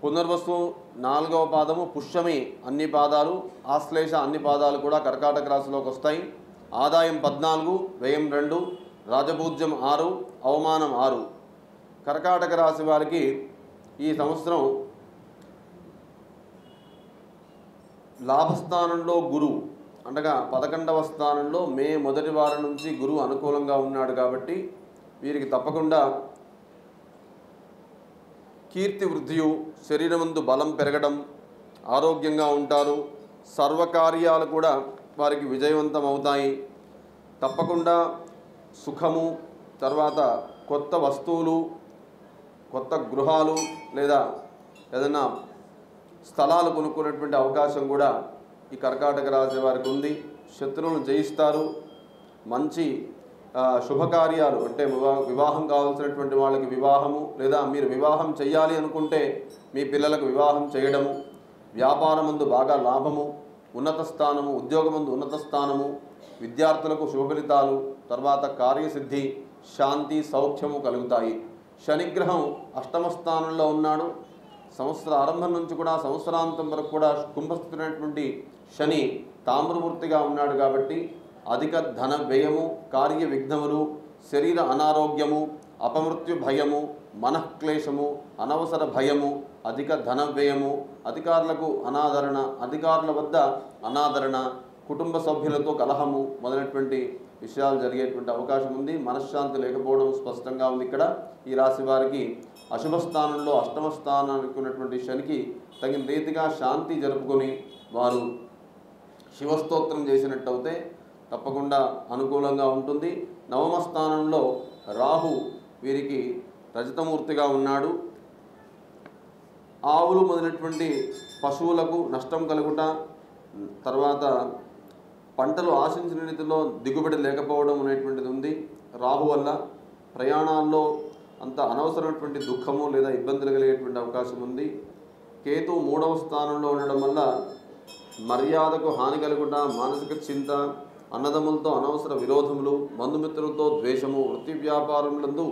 పునర్వసు 4వ పాదము, పుష్యమి అన్ని పాదాలు, ఆశ్లేష అన్ని పాదాలు కూడా కర్కాటక రాశిలోకి వస్తాయి. ఆదాయం 14, వ్యయం 2, రాజపూజ్యం 6, అవమానం 6. కర్కాటక రాశి వారికి ఈ సంవత్సరం లాభస్థానంలో గురువు అనగా 11వ స్థానంలో మే మొదటి వారం నుంచి గురువు అనుకూలంగా ఉన్నాడు. కాబట్టి వీరికి తప్పకుండా కీర్తి వృద్ధియు, శరీరమందు బలం పెరగడం, ఆరోగ్యంగా ఉంటారు. సర్వకార్యాలు కూడా వారికి విజయవంతం అవుతాయి. తప్పకుండా సుఖము, తర్వాత కొత్త వస్తువులు, కొత్త గృహాలు లేదా ఏదైనా స్థలాలు కొనుక్కునేటువంటి అవకాశం కూడా ఈ కర్కాటక రాశి వారికి ఉంది. శత్రువులను జయిస్తారు. మంచి శుభకార్యాలు అంటే వివాహం కావాల్సినటువంటి వాళ్ళకి వివాహము, లేదా మీరు వివాహం చేయాలి అనుకుంటే మీ పిల్లలకు వివాహం చేయడము, వ్యాపారమందు బాగా లాభము, ఉన్నత స్థానము, ఉద్యోగమందు ఉన్నత స్థానము, విద్యార్థులకు శుభ ఫలితాలు, తర్వాత కార్యసిద్ధి, శాంతి, సౌఖ్యము కలుగుతాయి. శనిగ్రహం అష్టమ స్థానంలో ఉన్నాడు. సంవత్సర ఆరంభం నుంచి కూడా సంవత్సరాంతం వరకు కూడా కుంభస్థితున్నటువంటి శని తామ్రమూర్తిగా ఉన్నాడు కాబట్టి అధిక ధన వ్యయము, కార్య విఘ్నములు, శరీర అనారోగ్యము, అపమృత్యు భయము, మనఃక్లేశము, అనవసర భయము, అధిక ధన వ్యయము, అధికారులకు అనాదరణ, అధికారుల వద్ద అనాదరణ, కుటుంబ సభ్యులతో కలహము మొదలైనటువంటి విషయాలు జరిగేటువంటి అవకాశం ఉంది. మనశ్శాంతి లేకపోవడం స్పష్టంగా ఉంది. ఇక్కడ ఈ రాశి వారికి అశుభ స్థానంలో అష్టమ స్థానానికి ఉన్నటువంటి శనికి తగిన రీతిగా శాంతి జరుపుకొని వారు శివస్తోత్రం చేసినట్టయితే తప్పకుండా అనుకూలంగా ఉంటుంది. నవమ స్థానంలో రాహు వీరికి రజతమూర్తిగా ఉన్నాడు. ఆవులు మొదలైనటువంటి పశువులకు నష్టం కలుగుట, తర్వాత పంటలు ఆశించిన రీతిలో దిగుబడి లేకపోవడం అనేటువంటిది ఉంది. రాహు వల్ల ప్రయాణాల్లో అంత అనవసరమైనటువంటి దుఃఖము లేదా ఇబ్బందులు కలిగేటువంటి అవకాశం ఉంది. కేతు మూడవ స్థానంలో ఉండడం వల్ల మర్యాదకు హాని కలుగుట, మానసిక చింత, అన్నదమ్ములతో అనవసర విరోధములు, బంధుమిత్రులతో ద్వేషము, వృత్తి వ్యాపారములందు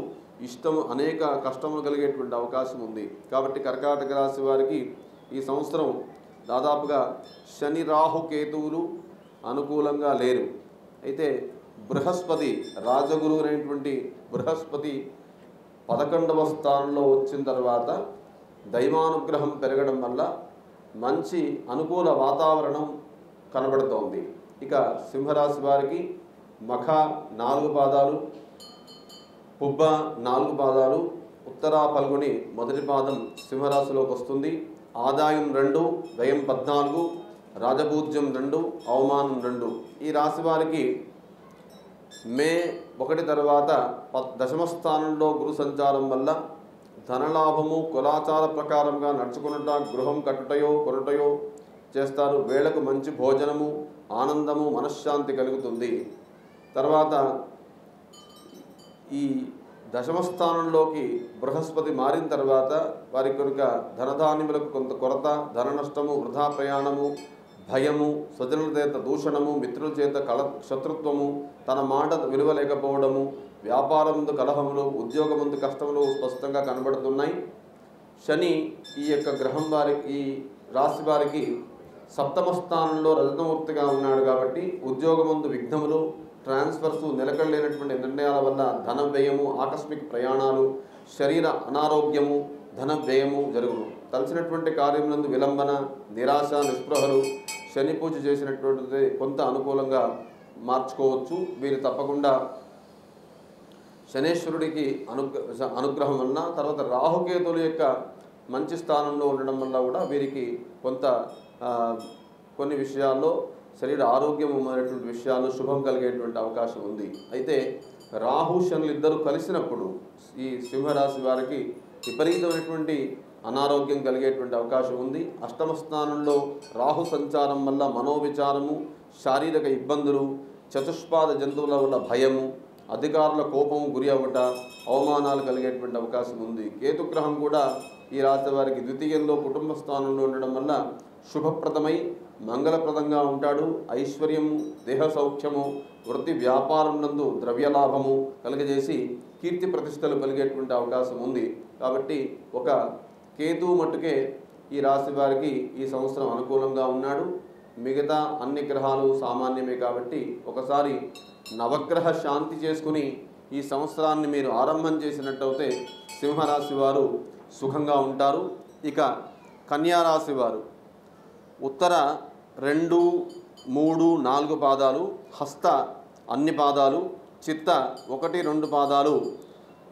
ఇష్టము, అనేక కష్టములు కలిగేటువంటి అవకాశం ఉంది. కాబట్టి కర్కాటక రాశి వారికి ఈ సంవత్సరం దాదాపుగా శని, రాహు, కేతువులు అనుకూలంగా లేరు. అయితే బృహస్పతి, రాజగురువు అయినటువంటి బృహస్పతి 11వ స్థానంలో వచ్చిన తర్వాత దైవానుగ్రహం పెరగడం వల్ల మంచి అనుకూల వాతావరణం కనబడుతోంది. ఇక సింహరాశి వారికి మఖ 4 పాదాలు, పుబ్బ 4 పాదాలు, ఉత్తరా పల్గుని మొదటి పాదం సింహరాశిలోకి వస్తుంది. ఆదాయం 2, వ్యయం 14, రాజపూజ్యం 2, అవమానం 2. ఈ రాశి వారికి మే 1 తర్వాత దశమ స్థానంలో గురు సంచారం వల్ల ధనలాభము, కులాచార ప్రకారంగా నడుచుకున్నట, గృహం కట్టుటయో కొనుటయో చేస్తారు. వేళకు మంచి భోజనము, ఆనందము, మనశ్శాంతి కలుగుతుంది. తర్వాత ఈ దశమ స్థానంలోకి బృహస్పతి మారిన తర్వాత వారి కనుక ధనధాన్యములకు కొంత కొరత, ధన నష్టము, వృధా ప్రయాణము, భయము, స్వజనుల చేత దూషణము, మిత్రుల చేత శత్రుత్వము, తన మాట విలువ లేకపోవడము, వ్యాపారముందు కలహములు, ఉద్యోగముందు కష్టములు స్పష్టంగా కనబడుతున్నాయి. శని ఈ యొక్క గ్రహం వారికి, ఈ రాశి వారికి సప్తమ స్థానంలో రజతమూర్తిగా ఉన్నాడు కాబట్టి ఉద్యోగముందు విఘ్నములు, ట్రాన్స్ఫర్సు, నిలకడలేనటువంటి నిర్ణయాల వల్ల ధన వ్యయము, ఆకస్మిక ప్రయాణాలు, శరీర అనారోగ్యము, ధన వ్యయము జరుగును. తలచినటువంటి కార్యములందు విలంబన, నిరాశ, నిస్పృహలు శని పూజ చేసినటువంటిది కొంత అనుకూలంగా మార్చుకోవచ్చు. వీరు తప్పకుండా శనేశ్వరుడికి అనుగ్రహం వలన, తర్వాత రాహుకేతుల యొక్క మంచి స్థానంలో ఉండడం వల్ల కూడా వీరికి కొంత కొన్ని విషయాల్లో శరీర ఆరోగ్యం అనేటువంటి విషయాల్లో శుభం కలిగేటువంటి అవకాశం ఉంది. అయితే రాహు శనులు ఇద్దరు కలిసినప్పుడు ఈ సింహరాశి వారికి విపరీతమైనటువంటి అనారోగ్యం కలిగేటువంటి అవకాశం ఉంది. అష్టమ స్థానంలో రాహు సంచారం వల్ల మనోవిచారము, శారీరక ఇబ్బందులు, చతుష్పాద జంతువుల వల్ల భయము, అధికారుల కోపము గురి అవ్వట, అవమానాలు కలిగేటువంటి అవకాశం ఉంది. కేతుగ్రహం కూడా ఈ రాశి వారికి ద్వితీయంలో కుటుంబ స్థానంలో ఉండడం వల్ల శుభప్రదమై మంగళప్రదంగా ఉంటాడు. ఐశ్వర్యము, దేహ సౌఖ్యము, వృత్తి వ్యాపారం నందు ద్రవ్యలాభము కలుగజేసి కీర్తి ప్రతిష్టలు కలిగేటువంటి అవకాశం ఉంది. కాబట్టి ఒక కేతు మట్టుకే ఈ రాశి వారికి ఈ సంవత్సరం అనుకూలంగా ఉన్నాడు. మిగతా అన్ని గ్రహాలు సామాన్యమే కాబట్టి ఒకసారి నవగ్రహ శాంతి చేసుకుని ఈ సంవత్సరాన్ని మీరు ఆరంభం చేసినట్టయితే సింహరాశి వారు సుఖంగా ఉంటారు. ఇక కన్యారాశి వారు ఉత్తర 2, 3, 4 పాదాలు, హస్త అన్ని పాదాలు, చిత్త 1, 2 పాదాలు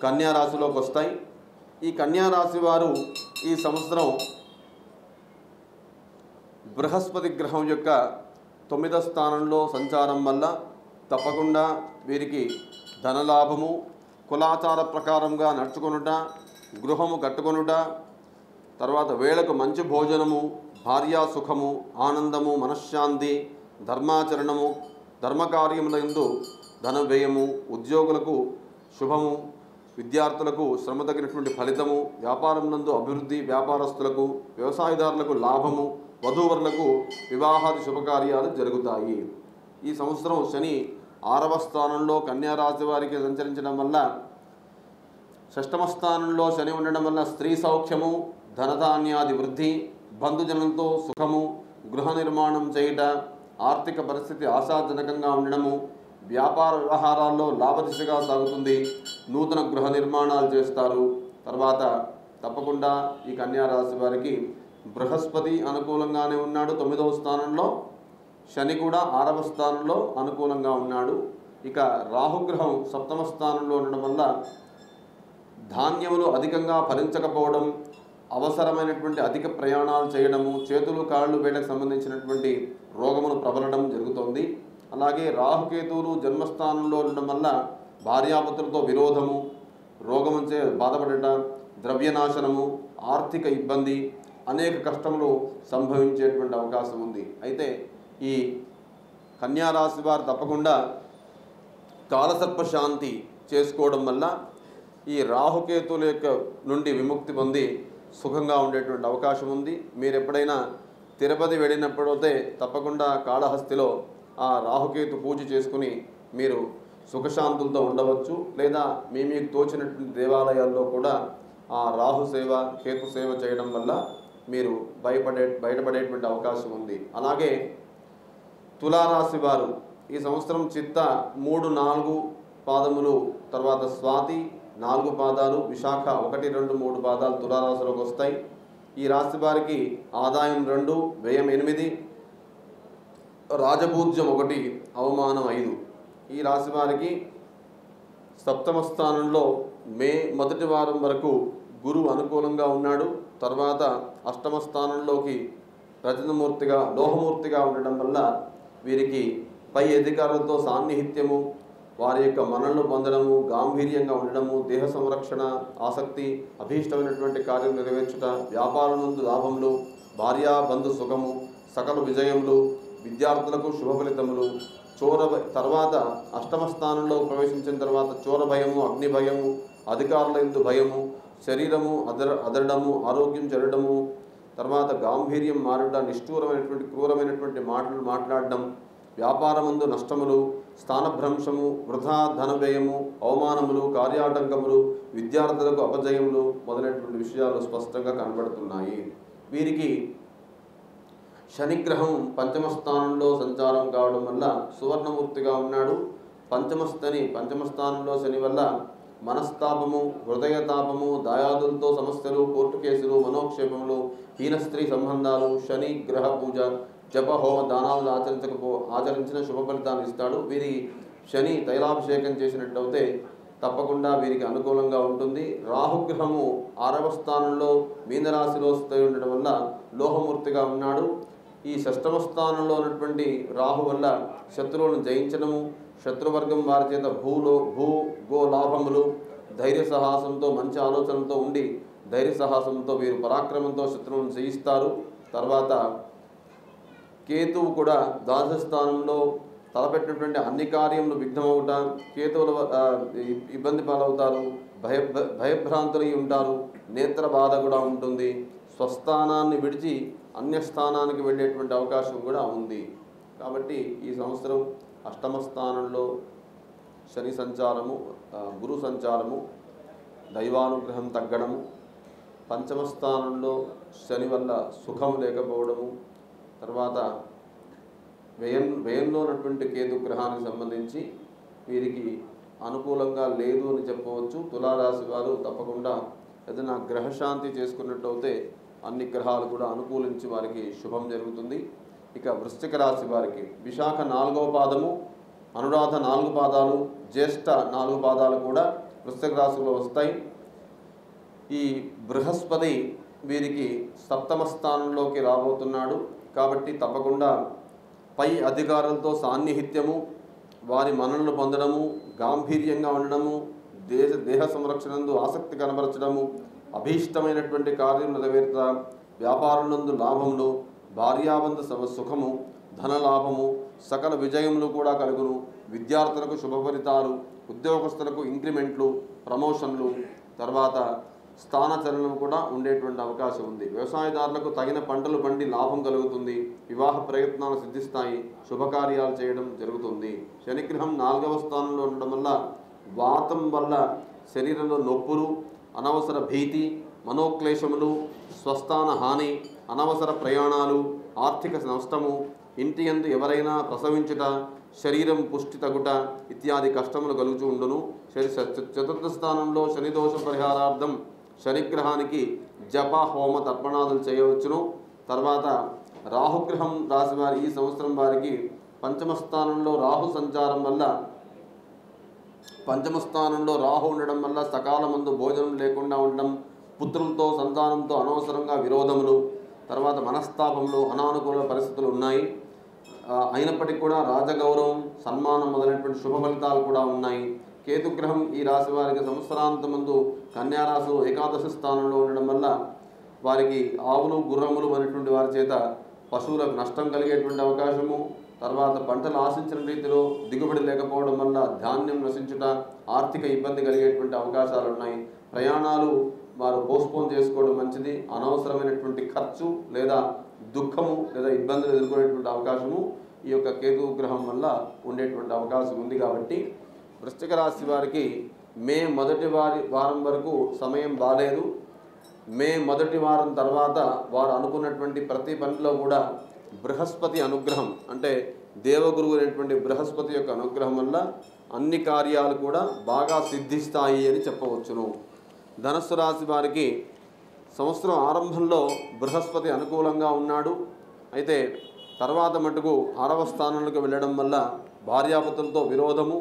కన్యారాశిలోకి వస్తాయి. ఈ కన్యారాశి వారు ఈ సంవత్సరం బృహస్పతి గ్రహం యొక్క 9వ స్థానంలో సంచారం వల్ల తప్పకుండా వీరికి ధనలాభము, కులాచార ప్రకారంగా నడుచుకొనుట, గృహము కట్టుకొనుట, తర్వాత వేళకు మంచి భోజనము, భార్యా సుఖము, ఆనందము, మనశ్శాంతి, ధర్మాచరణము, ధర్మకార్యములందు ధన వ్యయము, ఉద్యోగులకు శుభము, విద్యార్థులకు శ్రమ తగినటువంటి ఫలితము, వ్యాపారం నందు అభివృద్ధి, వ్యాపారస్తులకు, వ్యవసాయదారులకు లాభము, వధూవరులకు వివాహాది శుభకార్యాలు జరుగుతాయి. ఈ సంవత్సరం శని 6వ స్థానంలో కన్యా రాశి వారికి సంచరించడం వల్ల, 6వ స్థానంలో శని ఉండడం వల్ల స్త్రీ సౌఖ్యము, ధనధాన్యాది వృద్ధి, బంధుజనంతో సుఖము, గృహ నిర్మాణం చేయుట, ఆర్థిక పరిస్థితి ఆశాజనకంగా ఉండడము, వ్యాపార వ్యవహారాల్లో లాభదిశగా సాగుతుంది, నూతన గృహ నిర్మాణాలు చేస్తారు. తర్వాత తప్పకుండా ఈ కన్యా రాశి వారికి బృహస్పతి అనుకూలంగానే ఉన్నాడు 9వ స్థానంలో, శని కూడా 6వ స్థానంలో అనుకూలంగా ఉన్నాడు. ఇక రాహుగ్రహం 7వ స్థానంలో ఉండడం వల్ల ధాన్యములు అధికంగా ఫలించకపోవడం, అవసరమైనటువంటి అధిక ప్రయాణాలు చేయడము, చేతులు కాళ్ళు వేటకు సంబంధించినటువంటి రోగములు ప్రబలడం జరుగుతోంది. అలాగే రాహుకేతువులు జన్మస్థానంలో ఉండడం వల్ల భార్యాపుత్రులతో విరోధము, రోగముచే బాధపడట, ద్రవ్యనాశనము, ఆర్థిక ఇబ్బంది, అనేక కష్టములు సంభవించేటువంటి అవకాశం ఉంది. అయితే ఈ కన్యా రాశి వారు తప్పకుండా కాలసర్పశాంతి చేసుకోవడం వల్ల ఈ రాహుకేతువుల యొక్క నుండి విముక్తి పొంది సుఖంగా ఉండేటువంటి అవకాశం ఉంది. మీరు ఎప్పుడైనా తిరుపతి వెళ్ళినప్పుడైతే తప్పకుండా కాళహస్తిలో ఆ రాహుకేతు పూజ చేసుకుని మీరు సుఖశాంతులతో ఉండవచ్చు. లేదా మీకు తోచినటువంటి దేవాలయాల్లో కూడా ఆ రాహు సేవ, కేతు సేవ చేయడం వల్ల మీరు బయటపడేటువంటి అవకాశం ఉంది. అలాగే తులారాశి వారు ఈ సంవత్సరం చిత్త 3, 4 పాదములు, తర్వాత స్వాతి 4 పాదాలు, విశాఖ 1, 2, 3 పాదాలు తులారాశిలోకి వస్తాయి. ఈ రాశి వారికి ఆదాయం 2, వ్యయం 8, రాజపూజ్యం 1, అవమానం 5. ఈ రాశి వారికి 7వ స్థానంలో మే మొదటి వారం వరకు గురువు అనుకూలంగా ఉన్నాడు. తర్వాత 8వ స్థానంలోకి రజతమూర్తిగా, లోహమూర్తిగా ఉండడం వల్ల వీరికి పై అధికారులతో సాన్నిహిత్యము, వారి యొక్క మన్ననలు పొందడము, గాంభీర్యంగా ఉండడము, దేహ సంరక్షణ, ఆసక్తి, అభీష్టమైనటువంటి కార్యం నెరవేర్చుట, వ్యాపారం నందు లాభములు, భార్యా బంధు సుఖము, సకల విజయములు, విద్యార్థులకు శుభ ఫలితములు, తర్వాత 8వ స్థానంలో ప్రవేశించిన తర్వాత చోర భయము, అగ్ని భయము, అధికారుల యందు భయము, శరీరము అదరడము, ఆరోగ్యం చెరడము, తర్వాత గాంభీర్యం మారుట, నిష్ఠూరమైనటువంటి క్రూరమైనటువంటి మాటలు మాట్లాడడం, వ్యాపారమందు నష్టములు, స్థానభ్రంశము, వృధా ధన వ్యయము, అవమానములు, కార్యాటంకములు, విద్యార్థులకు అపజయములు మొదలైనటువంటి విషయాలు స్పష్టంగా కనబడుతున్నాయి. వీరికి శనిగ్రహం 5వ స్థానంలో సంచారం కావడం వల్ల సువర్ణమూర్తిగా ఉన్నాడు. పంచమ స్థానంలో శని వల్ల మనస్తాపము, హృదయతాపము, దాయాదులతో సమస్యలు, కోర్టు కేసులు, మనోక్షేపములు, హీన స్త్రీ సంబంధాలు, శని గ్రహ పూజ, జప హోమ దానాలు ఆచరించిన శుభ ఫలితాన్ని ఇస్తాడు. వీరి శని తైలాభిషేకం చేసినట్లయితే తప్పకుండా వీరికి అనుకూలంగా ఉంటుంది. రాహుగ్రహము 6వ స్థానంలో మీనరాశిలో స్థితి ఉండడం వల్ల లోహమూర్తిగా ఉన్నాడు. ఈ 6వ స్థానంలో ఉన్నటువంటి రాహు వల్ల శత్రువులను జయించడము, శత్రువర్గం వారి చేత గో లాభములు, ధైర్య సాహసంతో, మంచి ఆలోచనలతో ఉండి ధైర్య సాహసంతో వీరు పరాక్రమంతో శత్రువులను జయిస్తారు. తర్వాత కేతువు కూడా ద్వాదశ స్థానంలో తలపెట్టినటువంటి అన్ని కార్యములు విఘ్నమవుట, కేతువుల ఇబ్బంది పాలవుతారు, భయభ్రాంతులై ఉంటారు, నేత్ర బాధ కూడా ఉంటుంది. స్వస్థానాన్ని విడిచి అన్యస్థానానికి వెళ్ళేటువంటి అవకాశం కూడా ఉంది. కాబట్టి ఈ సంవత్సరం 8వ స్థానంలో శని సంచారము, గురు సంచారము, దైవానుగ్రహం తగ్గడము, 5వ స్థానంలో శని వల్ల సుఖం లేకపోవడము, తర్వాత వ్యయంలో ఉన్నటువంటి కేతు గ్రహానికి సంబంధించి వీరికి అనుకూలంగా లేదు అని చెప్పవచ్చు. తులారాశి వారు తప్పకుండా ఏదైనా గ్రహశాంతి చేసుకున్నట్లయితే అన్ని గ్రహాలు కూడా అనుకూలించి వారికి శుభం జరుగుతుంది. ఇక వృశ్చిక రాశి వారికి విశాఖ 4వ పాదము, అనురాధ 4 పాదాలు, జ్యేష్ఠ 4 పాదాలు కూడా వృశ్చిక రాశిలో వస్తాయి. ఈ బృహస్పతి వీరికి 7వ స్థానంలోకి రాబోతున్నాడు. కాబట్టి తప్పకుండా పై అధికారులతో సాన్నిహిత్యము, వారి మన్ననలు పొందడము, గాంభీర్యంగా ఉండడము, దేహ సంరక్షణందు ఆసక్తి కనబరచడము, అభీష్టమైనటువంటి కార్యం నెరవేర్చ, వ్యాపారం నందు లాభములు, భార్యాబంధ సుఖము, ధనలాభము, సకల విజయములు కూడా కలుగును. విద్యార్థులకు శుభ ఫలితాలు, ఉద్యోగస్తులకు ఇంక్రిమెంట్లు, ప్రమోషన్లు, తర్వాత స్థానచలనం కూడా ఉండేటువంటి అవకాశం ఉంది. వ్యవసాయదారులకు తగిన పంటలు పండి లాభం కలుగుతుంది. వివాహ ప్రయత్నాలు సిద్ధిస్తాయి. శుభకార్యాలు చేయడం జరుగుతుంది. శనిగ్రహం 4వ స్థానంలో ఉండడం వల్ల వాతం వల్ల శరీరంలో నొప్పులు, అనవసర భీతి, మనోక్లేశములు, స్వస్థాన హాని, అనవసర ప్రయాణాలు, ఆర్థిక నష్టము, ఇంటి యందు ఎవరైనా ప్రసవించుట, శరీరం పుష్టి తగుట ఇత్యాది కష్టములు కలుగుతూ ఉండును. చతుర్థ స్థానంలో శనిదోష పరిహారార్థం శనిగ్రహానికి జప హోమ తర్పణాదులు చేయవచ్చును. తర్వాత రాహుగ్రహం రాశి వారి ఈ సంవత్సరం వారికి పంచమ స్థానంలో రాహు సంచారం వల్ల రాహు ఉండడం వల్ల సకాలమందు భోజనం లేకుండా ఉండడం, పుత్రులతో సంతానంతో అనవసరంగా విరోధములు, తర్వాత మనస్తాపములు, అనానుకూల పరిస్థితులు ఉన్నాయి. అయినప్పటికీ కూడా రాజగౌరవం, సన్మానం మొదలైనటువంటి శుభ ఫలితాలు కూడా ఉన్నాయి. కేతుగ్రహం ఈ రాశి వారికి సంవత్సరాంతమందు కన్యారాశిలో ఏకాదశి స్థానంలో ఉండడం వల్ల వారికి ఆవులు, గుర్రములు అనేటువంటి వారి చేత పశువులకు నష్టం కలిగేటువంటి అవకాశము, తర్వాత పంటలు ఆశించిన రీతిలో దిగుబడి లేకపోవడం వల్ల ధాన్యం నశించుట, ఆర్థిక ఇబ్బంది కలిగేటువంటి అవకాశాలు ఉన్నాయి. ప్రయాణాలు వారు పోస్ట్పోన్ చేసుకోవడం మంచిది. అనవసరమైనటువంటి ఖర్చు లేదా దుఃఖము లేదా ఇబ్బందులు ఎదుర్కొనేటువంటి అవకాశము ఈ యొక్క కేతు గ్రహం వల్ల ఉండేటువంటి అవకాశం ఉంది. కాబట్టి వృశ్చిక రాశి వారికి మే మొదటి వారం వరకు సమయం బాలేదు. మే మొదటి వారం తర్వాత వారు అనుకున్నటువంటి ప్రతి పనిలో కూడా బృహస్పతి అనుగ్రహం, అంటే దేవగురువు అనేటువంటి బృహస్పతి యొక్క అనుగ్రహం వల్ల అన్ని కార్యాలు కూడా బాగా సిద్ధిస్తాయి అని చెప్పవచ్చును. ధనస్సు రాశి వారికి సంవత్సరం ఆరంభంలో బృహస్పతి అనుకూలంగా ఉన్నాడు. అయితే తర్వాత మటుకు 6వ స్థానంలోకి వెళ్ళడం వల్ల భార్యాభర్తలతో విరోధము.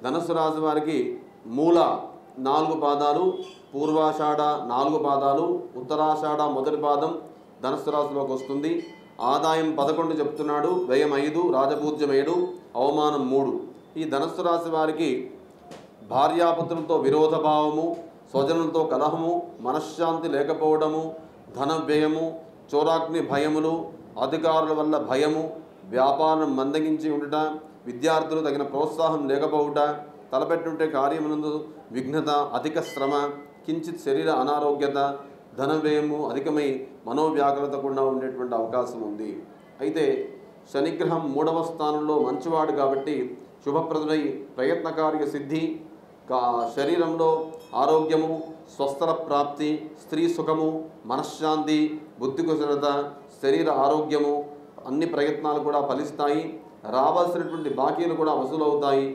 ధనస్సు రాశి వారికి మూల 4 పాదాలు, పూర్వాషాఢ 4 పాదాలు, ఉత్తరాషాఢ మొదటి పాదం ధనస్సు రాశిలోకి వస్తుంది. ఆదాయం 11 చెప్తున్నాడు, వ్యయం 5, రాజపూజ్యం 7, అవమానం 3. ఈ ధనస్సు రాశి వారికి భార్యాపుత్రులతో విరోధ భావము, స్వజనులతో కలహము, మనశ్శాంతి లేకపోవడము, ధన వ్యయము, చోరాగ్ని భయములు, అధికారుల వల్ల భయము, వ్యాపారం మందగించి ఉండుట, విద్యార్థులు తగిన ప్రోత్సాహం లేకపోవుట, తలపెట్టుంటే కార్యమునందు విఘ్నత, అధిక శ్రమ, కించిత్ శరీర అనారోగ్యత, ధన వ్యయము అధికమై మనోవ్యాకులత కూడా ఉండేటువంటి అవకాశం ఉంది. అయితే శనిగ్రహం 3వ స్థానంలో మంచివాడు కాబట్టి శుభప్రదుడై ప్రయత్నకార్య సిద్ధి, శరీరంలో ఆరోగ్యము, స్వస్థల ప్రాప్తి, స్త్రీ సుఖము, మనశ్శాంతి, బుద్ధి కుశలత, శరీర ఆరోగ్యము, అన్ని ప్రయత్నాలు కూడా ఫలిస్తాయి. రావాల్సినటువంటి బాకీలు కూడా వసూలవుతాయి.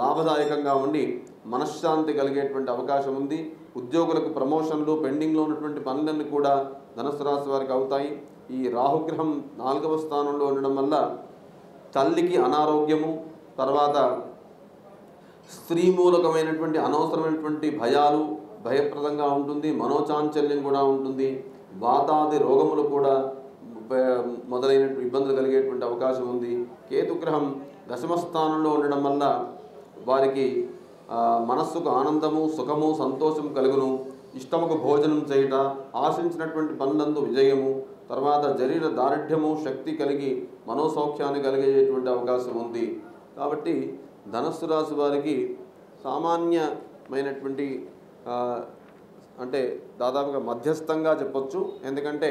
లాభదాయకంగా ఉండి మనశ్శాంతి కలిగేటువంటి అవకాశం ఉంది. ఉద్యోగులకు ప్రమోషన్లు, పెండింగ్లో ఉన్నటువంటి పనులన్నీ కూడా ధనుసు రాశి వారికి అవుతాయి. ఈ రాహుగ్రహం 4వ స్థానంలో ఉండడం వల్ల తల్లికి అనారోగ్యము, తర్వాత స్త్రీ మూలకమైనటువంటి అనవసరమైనటువంటి భయాలు, భయప్రదంగా ఉంటుంది. మనోచాంచల్యం కూడా ఉంటుంది. వాతాది రోగములు కూడా మొదలైన ఇబ్బందులు కలిగేటువంటి అవకాశం ఉంది. కేతుగ్రహం 10వ స్థానంలో ఉండడం వల్ల వారికి మనస్సుకు ఆనందము, సుఖము, సంతోషం కలుగును. ఇష్టముకు భోజనం చేయుట, ఆశించినటువంటి పనులందు విజయము, తర్వాత శరీర దారిఢ్యము, శక్తి కలిగి మనోసౌఖ్యాన్ని కలిగేటువంటి అవకాశం ఉంది. కాబట్టి ధనస్సు రాశి వారికి సామాన్యమైనటువంటి అంటే దాదాపుగా మధ్యస్థంగా చెప్పొచ్చు. ఎందుకంటే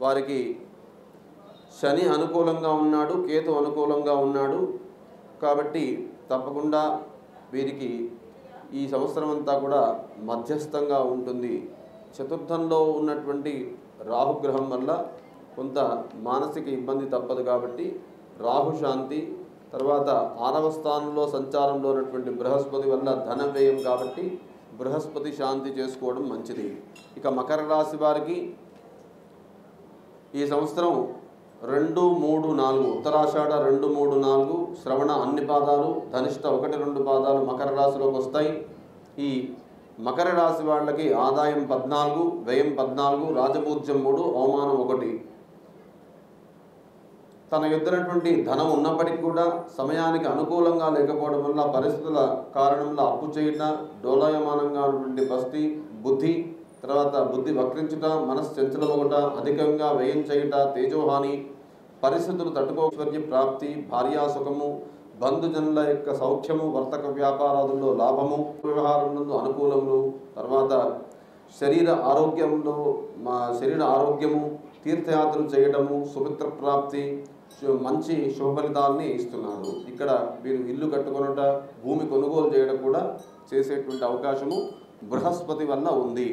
వారికి శని అనుకూలంగా ఉన్నాడు, కేతు అనుకూలంగా ఉన్నాడు. కాబట్టి తప్పకుండా వీరికి ఈ సంవత్సరం అంతా కూడా మధ్యస్థంగా ఉంటుంది. చతుర్థంలో ఉన్నటువంటి రాహుగ్రహం వల్ల కొంత మానసిక ఇబ్బంది తప్పదు. కాబట్టి రాహుశాంతి, తర్వాత 6వ స్థానంలో సంచారంలో ఉన్నటువంటి బృహస్పతి వల్ల ధన వ్యయం, కాబట్టి బృహస్పతి శాంతి చేసుకోవడం మంచిది. ఇక మకర రాశి వారికి ఈ సంవత్సరం 2, 3, 4 ఉత్తరాషాఢ 2, 3, 4 శ్రవణ అన్ని పాదాలు, ధనిష్ట 1, 2 పాదాలు మకర రాశిలోకి వస్తాయి. ఈ మకర రాశి వాళ్ళకి ఆదాయం 14, వ్యయం 14, రాజపూజ్యం 3, అవమానం 1. తన ఎదురైనటువంటి ధనం ఉన్నప్పటికీ కూడా సమయానికి అనుకూలంగా లేకపోవడం వల్ల పరిస్థితుల కారణంగా అప్పు చేయట, డోలాయమానంగా ఉన్నటువంటి బస్తీ బుద్ధి, తర్వాత బుద్ధి వక్రించుట, మనస్సు చంచలమగుట, అధికంగా వ్యయం చేయుట, తేజోహాని, పరిస్థితులు తట్టుకోవర్య ప్రాప్తి, భార్యాసుఖము, బంధుజనుల యొక్క సౌఖ్యము, వర్తక వ్యాపారాదుల్లో లాభము, వ్యవహారములందు అనుకూలములు, తర్వాత శరీర ఆరోగ్యము, తీర్థయాత్రలు చేయడము, సుమిత్ర ప్రాప్తి, మంచి శుభ ఫలితాలని ఇస్తున్నాడు. ఇక్కడ వీరు ఇల్లు కట్టుకొనుట, భూమి కొనుగోలు చేయడం కూడా చేసేటువంటి అవకాశము బృహస్పతి వల్ల ఉంది.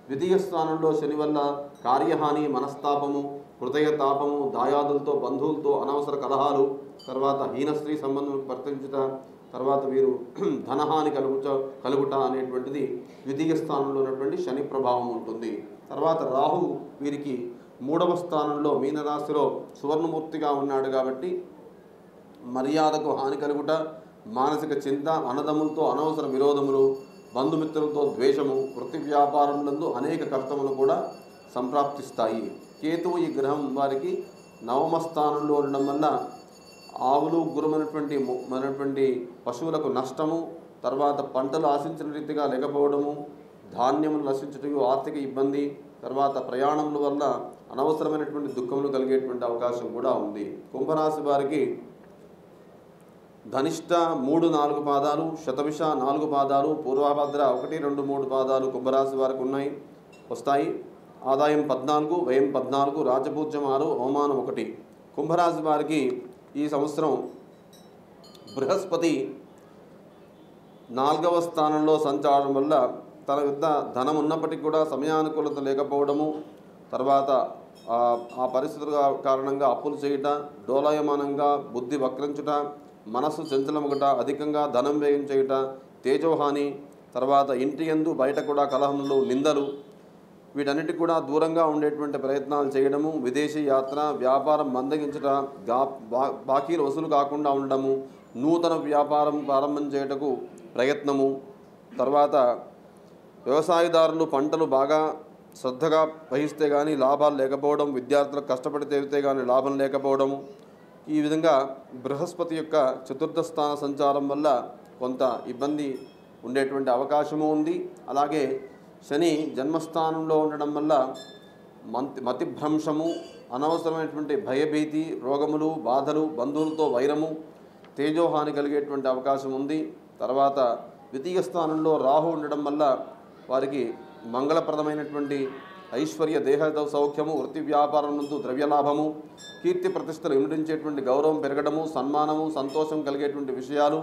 ద్వితీయ స్థానంలో శని వల్ల కార్యహాని, మనస్తాపము, హృదయ తాపము, దాయాదులతో బంధువులతో అనవసర కలహాలు, తర్వాత హీన స్త్రీ సంబంధం వర్తించుట, తర్వాత వీరు ధనహాని కలుగుట అనేటువంటిది ద్వితీయ స్థానంలో ఉన్నటువంటి శని ప్రభావం ఉంటుంది. తర్వాత రాహు వీరికి 3వ స్థానంలో మీనరాశిలో సువర్ణమూర్తిగా ఉన్నాడు కాబట్టి మర్యాదకు హాని కలుగుట, మానసిక చింత, అన్నదమ్ములతో అనవసర విరోధములు, బంధుమిత్రులతో ద్వేషము, వృత్తి వ్యాపారములందు అనేక కష్టములు కూడా సంప్రాప్తిస్తాయి. కేతువు ఈ గ్రహం వారికి 9వ స్థానంలో ఉండడం వల్ల ఆవులు, గురుమైనటువంటి పశువులకు నష్టము, తర్వాత పంటలు ఆశించిన రీతిగా లేకపోవడము, ధాన్యములు నశించటము, ఆర్థిక ఇబ్బంది, తర్వాత ప్రయాణముల వల్ల అనవసరమైనటువంటి దుఃఖములు కలిగేటువంటి అవకాశం కూడా ఉంది. కుంభరాశి వారికి ధనిష్ట 3, 4 పాదాలు, శతభిష 4 పాదాలు, పూర్వభద్ర 1, 2, 3 పాదాలు కుంభరాశి వారికి వస్తాయి. ఆదాయం 14, వ్యయం 14, రాజపూజ్యం 6, అవమానం 1. కుంభరాశి వారికి ఈ సంవత్సరం బృహస్పతి 4వ స్థానంలో సంచారం వల్ల తన యుద్ధ ధనం ఉన్నప్పటికీ కూడా సమయానుకూలత లేకపోవడము, తర్వాత ఆ పరిస్థితుల కారణంగా అప్పులు చేయుట, డోలాయమానంగా బుద్ధి వక్రించుట, మనస్సు చంచలమగుట, అధికంగా ధనం వ్యయం చేయుట, తేజోహాని, తర్వాత ఇంటి యందు బయట కూడా కలహములు, నిందలు, వీటన్నిటికి కూడా దూరంగా ఉండేటువంటి ప్రయత్నాలు చేయడము, విదేశీ యాత్ర, వ్యాపారం మందగించుట, బాకీలు వసూలు కాకుండా ఉండడము, నూతన వ్యాపారం ప్రారంభం చేయటకు ప్రయత్నము, తర్వాత వ్యవసాయదారులు పంటలు బాగా శ్రద్ధగా వహిస్తే కానీ లాభాలు లేకపోవడం, విద్యార్థులకు కష్టపడి తెగితే కానీ లాభం లేకపోవడము, ఈ విధంగా బృహస్పతి యొక్క 4వ స్థాన సంచారం వల్ల కొంత ఇబ్బంది ఉండేటువంటి అవకాశము ఉంది. అలాగే శని జన్మస్థానంలో ఉండడం వల్ల మతిభ్రంశము, అనవసరమైనటువంటి భయభీతి, రోగములు, బాధలు, బంధువులతో వైరము, తేజోహాని కలిగేటువంటి అవకాశం ఉంది. తర్వాత ద్వితీయ స్థానంలో రాహు ఉండడం వల్ల వారికి మంగళప్రదమైనటువంటి ఐశ్వర్య, దేహ సౌఖ్యము, వృత్తి వ్యాపారం నందు ద్రవ్యలాభము, కీర్తి ప్రతిష్టలు ఇమిడించేటువంటి గౌరవం పెరగడము, సన్మానము, సంతోషం కలిగేటువంటి విషయాలు,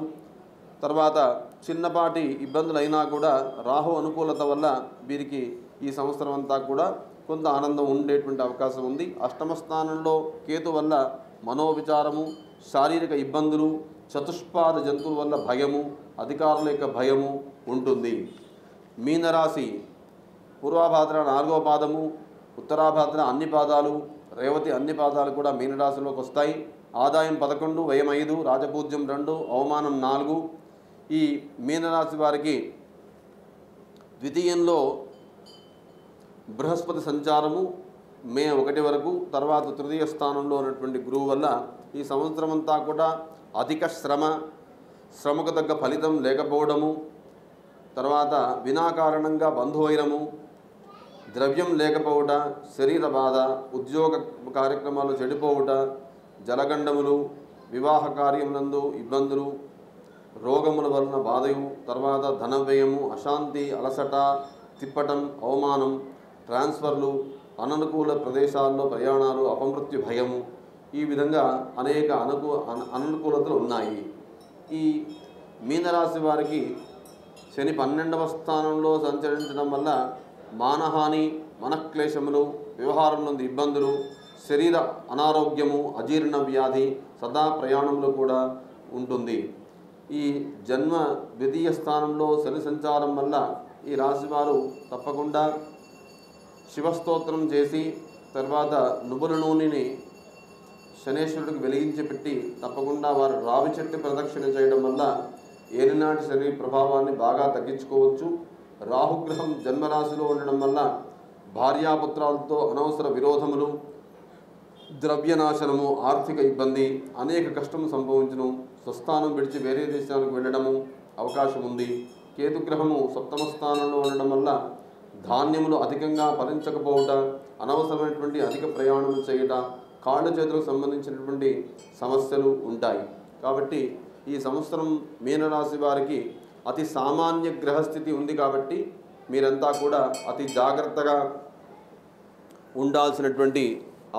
తర్వాత చిన్నపాటి ఇబ్బందులైనా కూడా రాహు అనుకూలత వల్ల వీరికి ఈ సంవత్సరం అంతా కూడా కొంత ఆనందం ఉండేటువంటి అవకాశం ఉంది. 8వ స్థానంలో కేతు వల్ల మనోవిచారము, శారీరక ఇబ్బందులు, చతుష్పాద జంతువుల వల్ల భయము, అధికారుల యొక్క భయము ఉంటుంది. మీనరాశి పూర్వభాద్ర 4వ పాదము, ఉత్తరాభాద్ర అన్ని పాదాలు, రేవతి అన్ని పాదాలు కూడా మీనరాశిలోకి వస్తాయి. ఆదాయం 11, వ్యయం 5, రాజపూజ్యం 2, అవమానం 4. ఈ మీనరాశి వారికి ద్వితీయంలో బృహస్పతి సంచారము మే 1 వరకు, తర్వాత తృతీయ స్థానంలో ఉన్నటువంటి గురువు వల్ల ఈ సంవత్సరం అంతా కూడా అధిక శ్రమకు తగ్గ ఫలితం లేకపోవడము, తర్వాత వినాకారణంగా బంధువైరము, ద్రవ్యం లేకపోవుట, శరీర బాధ, ఉద్యోగ కార్యక్రమాలు చెడిపోవుట, జలగండములు, వివాహ కార్యములందు ఇబ్బందులు, రోగముల వలన బాధయు, తర్వాత ధన వ్యయము, అశాంతి, అలసట, తిప్పటం, అవమానం, ట్రాన్స్ఫర్లు, అననుకూల ప్రదేశాల్లో ప్రయాణాలు, అపమృత్యు భయము, ఈ విధంగా అనేక అననుకూలతలు ఉన్నాయి. ఈ మీనరాశి వారికి శని 12వ స్థానంలో సంచరించడం వల్ల మానహాని, మనక్లేశములు, వ్యవహారం నుండి ఇబ్బందులు, శరీర అనారోగ్యము, అజీర్ణ వ్యాధి, సదా ప్రయాణంలో కూడా ఉంటుంది. ఈ జన్మ ద్వితీయ స్థానంలో శని సంచారం వల్ల ఈ రాశివారు తప్పకుండా శివస్తోత్రం చేసి, తర్వాత నువ్వుల నూనెని శనేశ్వరుడికి వెలిగించి పెట్టి తప్పకుండా వారు రావి చెట్టు ప్రదక్షిణ చేయడం వల్ల ఏలినాటి శని ప్రభావాన్ని బాగా తగ్గించుకోవచ్చు. రాహుగ్రహం జన్మరాశిలో ఉండడం వల్ల భార్యాపుత్రాలతో అనవసర విరోధములు, ద్రవ్యనాశనము, ఆర్థిక ఇబ్బంది, అనేక కష్టము సంభవించును. స్వస్థానం విడిచి వేరే దేశానికి వెళ్ళడము అవకాశం ఉంది. కేతుగ్రహము 7వ స్థానంలో ఉండడం వల్ల ధాన్యములు అధికంగా ఫలించకపోవట, అనవసరమైనటువంటి అధిక ప్రయాణం చేయట, కాళ్ళు చేతులకు సంబంధించినటువంటి సమస్యలు ఉంటాయి. కాబట్టి ఈ సంవత్సరం మీనరాశి వారికి అతి సామాన్య గ్రహస్థితి ఉంది కాబట్టి మీరంతా కూడా అతి జాగ్రత్తగా ఉండాల్సినటువంటి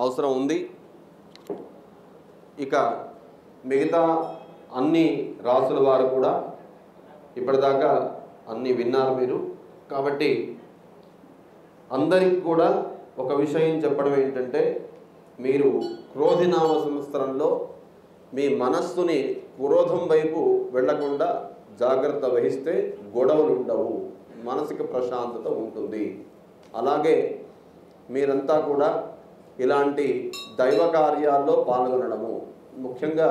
అవసరం ఉంది. ఇక మిగతా అన్ని రాసుల వారు కూడా ఇప్పటిదాకా అన్నీ విన్నారు మీరు. కాబట్టి అందరికి కూడా ఒక విషయం చెప్పడం ఏంటంటే, మీరు క్రోధినామ సంవత్సరంలో మీ మనస్సుని క్రోధం వైపు వెళ్లకుండా జాగ్రత్త వహిస్తే గొడవలు ఉండవు, మానసిక ప్రశాంతత ఉంటుంది. అలాగే మీరంతా కూడా ఇలాంటి దైవ కార్యాల్లో పాల్గొనడము, ముఖ్యంగా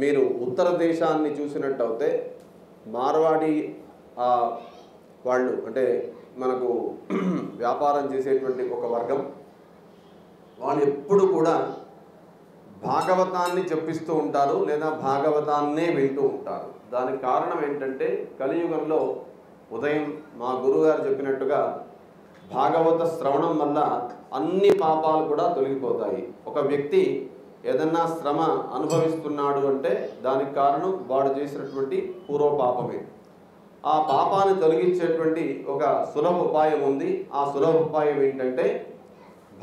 మీరు ఉత్తర దేశాన్ని చూసినట్టయితే మార్వాడి వాళ్ళు అంటే మనకు వ్యాపారం చేసేటువంటి ఒక వర్గం, వాళ్ళు ఎప్పుడు కూడా భాగవతాన్ని చెప్పిస్తూ ఉంటారు లేదా భాగవతాన్నే వింటూ ఉంటారు. దానికి కారణం ఏంటంటే, కలియుగంలో ఉదయం మా గురువుగారు చెప్పినట్టుగా భాగవత శ్రవణం వల్ల అన్ని పాపాలు కూడా తొలగిపోతాయి. ఒక వ్యక్తి ఏదన్నా శ్రమ అనుభవిస్తున్నాడు అంటే దానికి కారణం వాడు చేసినటువంటి పూర్వపాపమే. ఆ పాపాన్ని తొలగించేటువంటి ఒక సులభ ఉపాయం ఉంది. ఆ సులభ ఉపాయం ఏంటంటే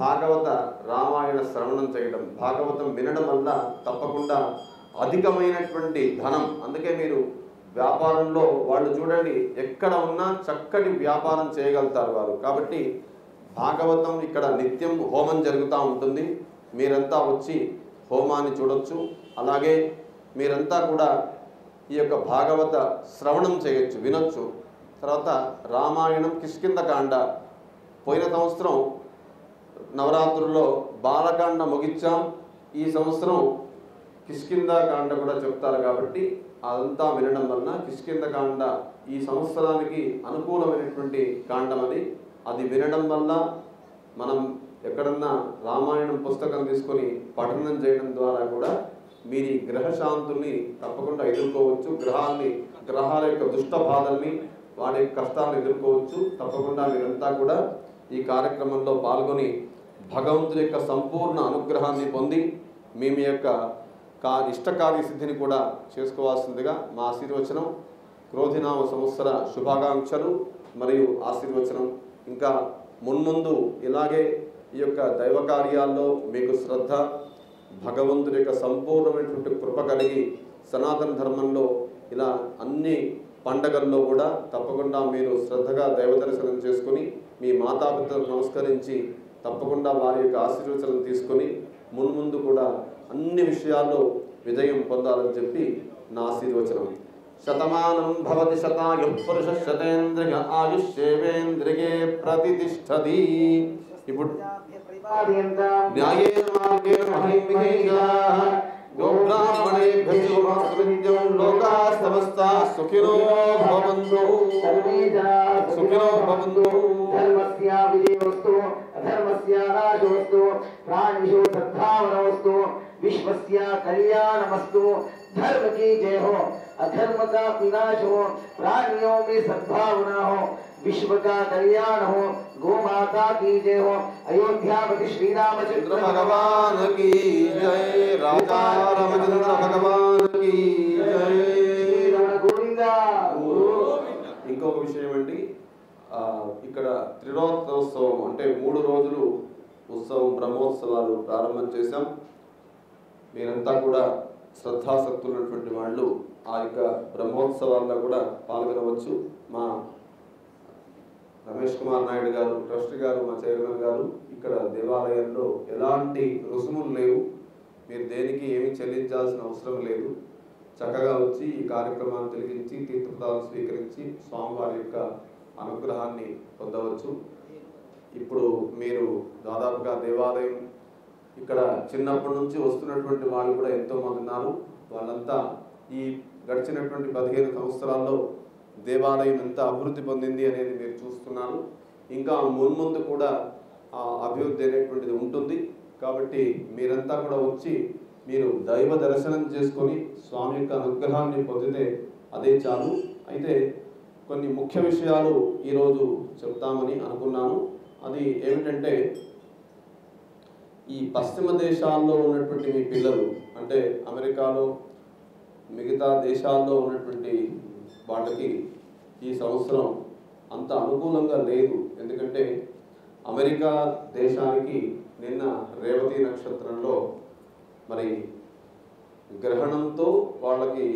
భాగవత రామాయణ శ్రవణం చేయడం, భాగవతం వినడం వల్ల తప్పకుండా అధికమైనటువంటి ధనం. అందుకే మీరు వ్యాపారంలో వాళ్ళు చూడండి, ఎక్కడ ఉన్నా చక్కటి వ్యాపారం చేయగలుగుతారు వారు. కాబట్టి భాగవతం ఇక్కడ నిత్యం హోమం జరుగుతూ ఉంటుంది. మీరంతా వచ్చి హోమాన్ని చూడొచ్చు. అలాగే మీరంతా కూడా ఈ యొక్క భాగవత శ్రవణం చేయొచ్చు, వినొచ్చు. తర్వాత రామాయణం కిష్కింధకాండ, పోయిన సంవత్సరం నవరాత్రుల్లో బాలకాండ ముగించాం. ఈ సంవత్సరం కిష్కింధకాండ కూడా చెప్తారు. కాబట్టి అదంతా వినడం వలన కిష్కింధకాండ ఈ సంవత్సరానికి అనుకూలమైనటువంటి కాండం. అది వినడం వల్ల మనం ఎక్కడన్నా రామాయణం పుస్తకం తీసుకొని పఠనం చేయడం ద్వారా కూడా మీరు గ్రహశాంతుల్ని తప్పకుండా ఎదుర్కోవచ్చు. గ్రహాల యొక్క దుష్ట బాధల్ని, వాడి యొక్క కష్టాలను ఎదుర్కోవచ్చు. తప్పకుండా మీరంతా కూడా ఈ కార్యక్రమంలో పాల్గొని భగవంతుడి యొక్క సంపూర్ణ అనుగ్రహాన్ని పొంది మీ యొక్క ఇష్టకార్య సిద్ధిని కూడా చేసుకోవాల్సిందిగా మా ఆశీర్వచనం. క్రోధినామ సంవత్సర శుభాకాంక్షలు మరియు ఆశీర్వచనం. ఇంకా మున్ముందు ఇలాగే ఈ యొక్క దైవ కార్యాల్లో మీకు శ్రద్ధ, భగవంతుడి యొక్క సంపూర్ణమైనటువంటి కృప కలిగి సనాతన ధర్మంలో ఇలా అన్ని పండగల్లో కూడా తప్పకుండా మీరు శ్రద్ధగా దైవ దర్శనం చేసుకుని మీ మాతాపితలకు నమస్కరించి తప్పకుండా వారి యొక్క ఆశీర్వచనం తీసుకొని మున్ముందు కూడా అన్ని విషయాల్లో విజయం పొందాలని చెప్పి నా ఆశీర్వచనం. శతమానం భవతి శతాయుః పురుషః శతేంద్రియ ఆయుష్యేవేంద్రియే ప్రతిష్ఠతి. ఇప్పుడు న్యాయేన మార్గేణ మహిమ్యేషాః గోబ్రాహ్మణేభ్యః లోకాః సమస్తాః సుఖినో భవంతు. సుఖినో భవంతు. ధర్మస్య విజయోస్తు అధర్మస్య నాశోస్తు ప్రాణిషు సద్భావనోస్తు विश्वस्य कल्याणमस्तु। धर्म की जय हो, अधर्म का विनाश हो, प्राणियों में सद्भावना हो, विश्व का कल्याण हो, गौ माता की जय हो। अयोध्यापति श्री रामचंद्र भगवान की जय, राजा रामचंद्र भगवान की जय। गोविंदा। ఇంకొక విషయం అండి, ఇక్కడ త్రిలోకోత్సవం అంటే 3 రోజులు ఉత్సవం బ్రహ్మోత్సవాలు ప్రారంభం చేశాం. మీరంతా కూడా శ్రద్ధాసక్తులైనటువంటి వాళ్ళు ఆ యొక్క బ్రహ్మోత్సవాల్లో కూడా పాల్గొనవచ్చు. మా రమేష్ కుమార్ నాయుడు గారు ట్రస్ట్ గారు, మా చైర్మన్ గారు, ఇక్కడ దేవాలయంలో ఎలాంటి రుసుములు లేవు, మీరు దేనికి ఏమి చెల్లించాల్సిన అవసరం లేదు. చక్కగా వచ్చి ఈ కార్యక్రమాన్ని తిలకించి తీర్థప్రసాదాలు స్వీకరించి స్వామివారి యొక్క అనుగ్రహాన్ని పొందవచ్చు. ఇప్పుడు మీరు దాదాపుగా దేవాలయం ఇక్కడ చిన్నప్పటి నుంచి వస్తున్నటువంటి వాళ్ళు కూడా ఎంతోమంది ఉన్నారు. వాళ్ళంతా ఈ గడిచినటువంటి 15 సంవత్సరాల్లో దేవాలయం ఎంత అభివృద్ధి పొందింది అనేది మీరు చూస్తున్నారు. ఇంకా మున్ముందు కూడా ఆ అభివృద్ధి అనేటువంటిది ఉంటుంది. కాబట్టి మీరంతా కూడా వచ్చి మీరు దైవ దర్శనం చేసుకొని స్వామి యొక్క అనుగ్రహాన్ని పొందితే అదే చాలు. అయితే కొన్ని ముఖ్య విషయాలు ఈరోజు చెప్తామని అనుకున్నాను. అది ఏమిటంటే, ఈ పశ్చిమ దేశాల్లో ఉన్నటువంటి మీ పిల్లలు, అంటే అమెరికాలో మిగతా దేశాల్లో ఉన్నటువంటి వాళ్ళకి ఈ సంవత్సరం అంత అనుకూలంగా లేదు. ఎందుకంటే అమెరికా దేశానికి నిన్న రేవతి నక్షత్రంలో మరి గ్రహణంతో వాళ్ళకి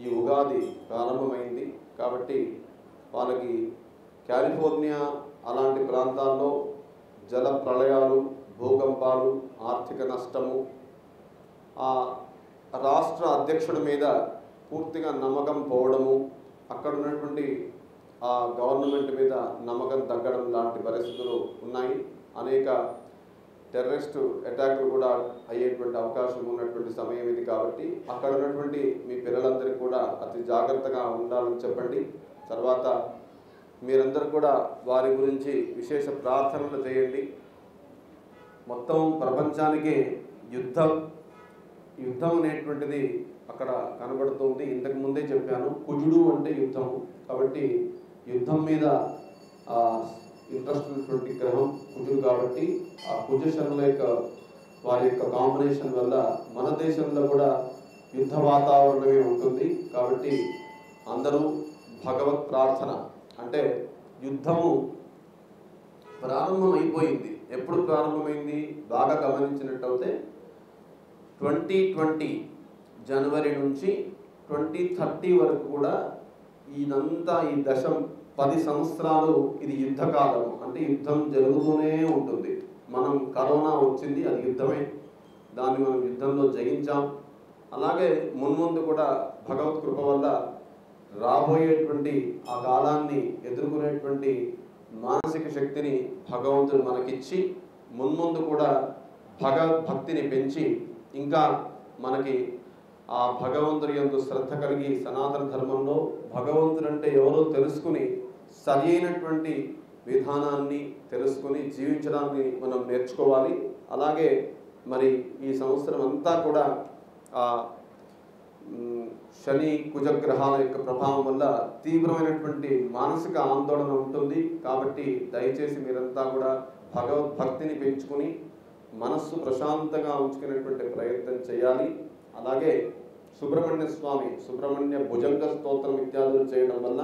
ఈ ఉగాది ప్రారంభమైంది. కాబట్టి వాళ్ళకి కాలిఫోర్నియా అలాంటి ప్రాంతాల్లో జల ప్రళయాలు, భూకంపాలు, ఆర్థిక నష్టము, ఆ రాష్ట్ర అధ్యక్షుడి మీద పూర్తిగా నమ్మకం పోవడము, అక్కడ ఉన్నటువంటి ఆ గవర్నమెంట్ మీద నమ్మకం తగ్గడం లాంటి పరిస్థితులు ఉన్నాయి. అనేక టెర్రరిస్టు అటాక్లు కూడా అయ్యేటువంటి అవకాశం ఉన్నటువంటి సమయం ఇది. కాబట్టి అక్కడ ఉన్నటువంటి మీ పిల్లలందరికీ కూడా అతి జాగ్రత్తగా ఉండాలని చెప్పండి. తర్వాత మీరందరూ కూడా వారి గురించి విశేష ప్రార్థనలు చేయండి. మొత్తం ప్రపంచానికి యుద్ధం అనేటువంటిది అక్కడ కనబడుతుంది. ఇంతకు ముందే చెప్పాను, కుజుడు అంటే యుద్ధం. కాబట్టి యుద్ధం మీద ఇంట్రెస్ట్ ఉన్నటువంటి గ్రహం కుజుడు. కాబట్టి ఆ కుజ శనుల యొక్క వారి యొక్క కాంబినేషన్ వల్ల మన దేశంలో కూడా యుద్ధ వాతావరణమే ఉంటుంది. కాబట్టి అందరూ భగవత్ ప్రార్థన, అంటే యుద్ధము ప్రారంభమైపోయింది. ఎప్పుడు ప్రారంభమైంది బాగా గమనించినట్టయితే 2020 జనవరి నుంచి 2030 వరకు కూడా ఇదంతా ఈ 10 సంవత్సరాలు ఇది యుద్ధకాలం. అంటే యుద్ధం జరుగుతూనే ఉంటుంది. మనం కరోనా వచ్చింది, అది యుద్ధమే, దాన్ని మనం యుద్ధంలో జయించాం. అలాగే మున్ముందు కూడా భగవత్ కృప వల్ల రాబోయేటువంటి ఆ కాలాన్ని ఎదుర్కొనేటువంటి మానసిక శక్తిని భగవంతుడు మనకిచ్చి మున్ముందు కూడా భగవద్భక్తిని పెంచి ఇంకా మనకి ఆ భగవంతుడి యందు శ్రద్ధ కలిగి సనాతన ధర్మంలో భగవంతుడు అంటే ఎవరో తెలుసుకుని సరి అయినటువంటి విధానాన్ని తెలుసుకుని జీవించడాన్ని మనం నేర్చుకోవాలి. అలాగే మరి ఈ సంవత్సరం అంతా కూడా శని కుజగ్రహాల యొక్క ప్రభావం వల్ల తీవ్రమైనటువంటి మానసిక ఆందోళన ఉంటుంది. కాబట్టి దయచేసి మీరంతా కూడా భగవద్భక్తిని పెంచుకుని మనస్సు ప్రశాంతంగా ఉంచుకునేటువంటి ప్రయత్నం చేయాలి. అలాగే సుబ్రహ్మణ్య భుజంగ స్తోత్రం ఇత్యాదులు చేయడం వల్ల,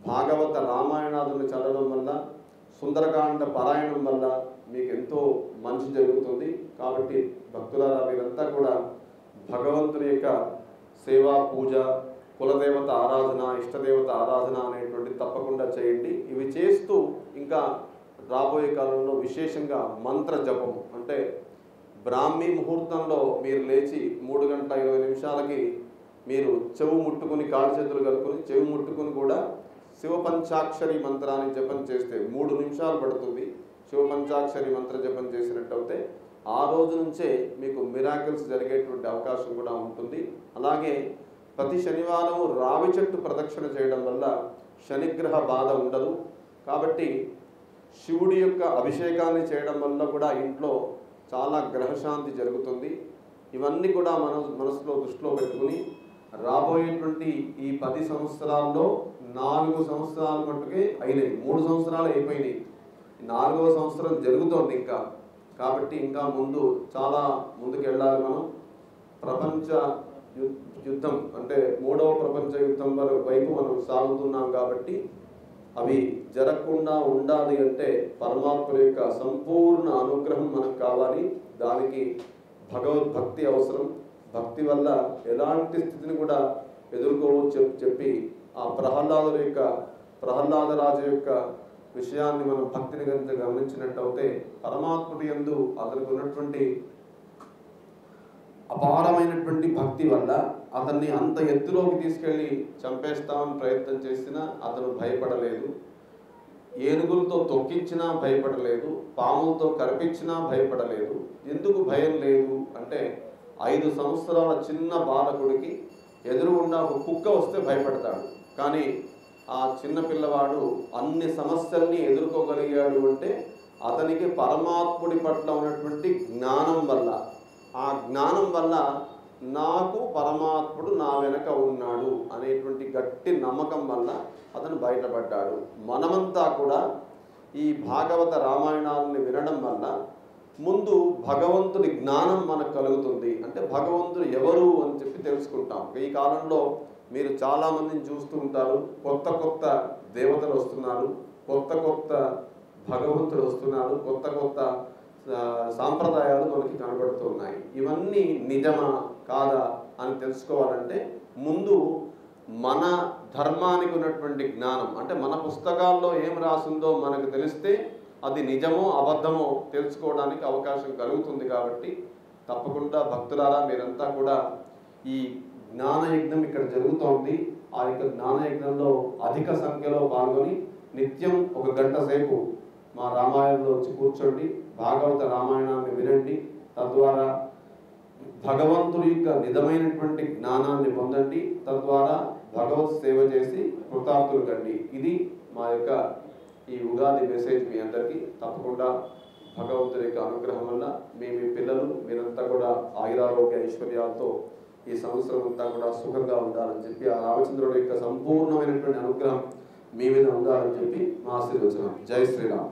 భాగవత రామాయణాదులు చదవడం వల్ల, సుందరకాండ పారాయణం వల్ల మీకు ఎంతో మంచి జరుగుతుంది. కాబట్టి భక్తులారా మీరంతా కూడా భగవంతుని యొక్క సేవా, పూజ, కులదేవత ఆరాధన, ఇష్టదేవత ఆరాధన అనేటువంటి తప్పకుండా చేయండి. ఇవి చేస్తూ ఇంకా రాబోయే కాలంలో విశేషంగా మంత్ర జపం, అంటే బ్రాహ్మీ ముహూర్తంలో మీరు లేచి 3:20 మీరు చెవు ముట్టుకుని కాళ్ళు చేతులు కలుపుకొని చెవు ముట్టుకుని కూడా శివపంచాక్షరి మంత్రాన్ని జపం చేస్తే 3 నిమిషాలు పడుతుంది. శివపంచాక్షరి మంత్ర జపం చేసినట్టయితే ఆ రోజు నుంచే మీకు మిరాకిల్స్ జరిగేటువంటి అవకాశం కూడా ఉంటుంది. అలాగే ప్రతి శనివారం రావి చెట్టు ప్రదక్షిణ చేయడం వల్ల శనిగ్రహ బాధ ఉండదు. కాబట్టి శివుడి యొక్క అభిషేకాన్ని చేయడం వల్ల కూడా ఇంట్లో చాలా గ్రహశాంతి జరుగుతుంది. ఇవన్నీ కూడా మనసులో దృష్టిలో పెట్టుకుని రాబోయేటువంటి ఈ 10 సంవత్సరాల్లో 4 సంవత్సరాలు మట్టుకే అయినాయి. 3 సంవత్సరాలు అయిపోయినాయి, 4వ సంవత్సరం జరుగుతోంది ఇంకా. కాబట్టి ఇంకా చాలా ముందుకు వెళ్ళాలి మనం. ప్రపంచ యుద్ధం అంటే 3వ ప్రపంచ యుద్ధం వైపు మనం సాగుతున్నాం. కాబట్టి అవి జరగకుండా ఉండాలి అంటే పరమాత్మ యొక్క సంపూర్ణ అనుగ్రహం మనకు కావాలి. దానికి భగవద్భక్తి అవసరం. భక్తి వల్ల ఎలాంటి స్థితిని కూడా ఎదుర్కోవచ్చు చెప్పి ఆ ప్రహ్లాదరాజు యొక్క విషయాన్ని మనం భక్తిని కనుక గమనించినట్టయితే పరమాత్ముడి యందు అతనికి ఉన్నటువంటి అపారమైనటువంటి భక్తి వల్ల అతన్ని అంత ఎత్తులోకి తీసుకెళ్ళి చంపేస్తామని ప్రయత్నం చేసినా అతను భయపడలేదు. ఏనుగులతో తొక్కించినా భయపడలేదు, పాములతో కరిపించినా భయపడలేదు. ఎందుకు భయం లేదు అంటే 5 సంవత్సరాల చిన్న బాలకుడికి ఎదురుగుండా ఒక కుక్క వస్తే భయపడతాడు. కానీ ఆ చిన్న పిల్లవాడు అన్ని సమస్యల్ని ఎదుర్కోగలిగాడు అంటే అతనికి పరమాత్ముడి పట్ల ఉన్నటువంటి జ్ఞానం వల్ల, ఆ జ్ఞానం వల్ల నాకు పరమాత్ముడు నా వెనక ఉన్నాడు అనేటువంటి గట్టి నమ్మకం వల్ల అతను బయటపడ్డాడు. మనమంతా కూడా ఈ భాగవత రామాయణాలని వినడం వల్ల ముందు భగవంతుడి జ్ఞానం మనకు కలుగుతుంది. అంటే భగవంతుడు ఎవరు అని చెప్పి తెలుసుకుంటాం. ఈ కాలంలో మీరు చాలామందిని చూస్తూ ఉంటారు, కొత్త కొత్త దేవతలు వస్తున్నారు, కొత్త కొత్త భగవంతుడు వస్తున్నారు, కొత్త కొత్త సాంప్రదాయాలు మనకి కనబడుతున్నాయి. ఇవన్నీ నిజమా కాదా అని తెలుసుకోవాలంటే ముందు మన ధర్మానికి ఉన్నటువంటి జ్ఞానం, అంటే మన పుస్తకాల్లో ఏం రాసిందో మనకు తెలిస్తే అది నిజమో అబద్ధమో తెలుసుకోవడానికి అవకాశం కలుగుతుంది. కాబట్టి తప్పకుండా భక్తులారా మీరంతా కూడా ఈ జ్ఞానయజ్ఞం ఇక్కడ జరుగుతోంది. ఆ యొక్క జ్ఞానయజ్ఞంలో అధిక సంఖ్యలో పాల్గొని నిత్యం 1 గంట సేపు మా రామాయణంలో వచ్చి కూర్చోండి, భాగవత రామాయణాన్ని వినండి. తద్వారా భగవంతుడి యొక్క నిజమైనటువంటి జ్ఞానాన్ని పొందండి. తద్వారా భగవత్ సేవ చేసి కృతార్థులు కండి. ఇది మా యొక్క ఈ ఉగాది మెసేజ్ మీ అందరికీ. తప్పకుండా భగవంతుడి యొక్క అనుగ్రహం వల్ల మీ పిల్లలు మీరంతా కూడా ఆయురారోగ్య ఐశ్వర్యాలతో ఈ సంవత్సరం అంతా కూడా సుఖంగా ఉండాలని చెప్పి ఆ రామచంద్రుడి యొక్క సంపూర్ణమైనటువంటి అనుగ్రహం మీ మీద ఉండాలని చెప్పి మా ఆశీర్వచనం. జై శ్రీరామ్.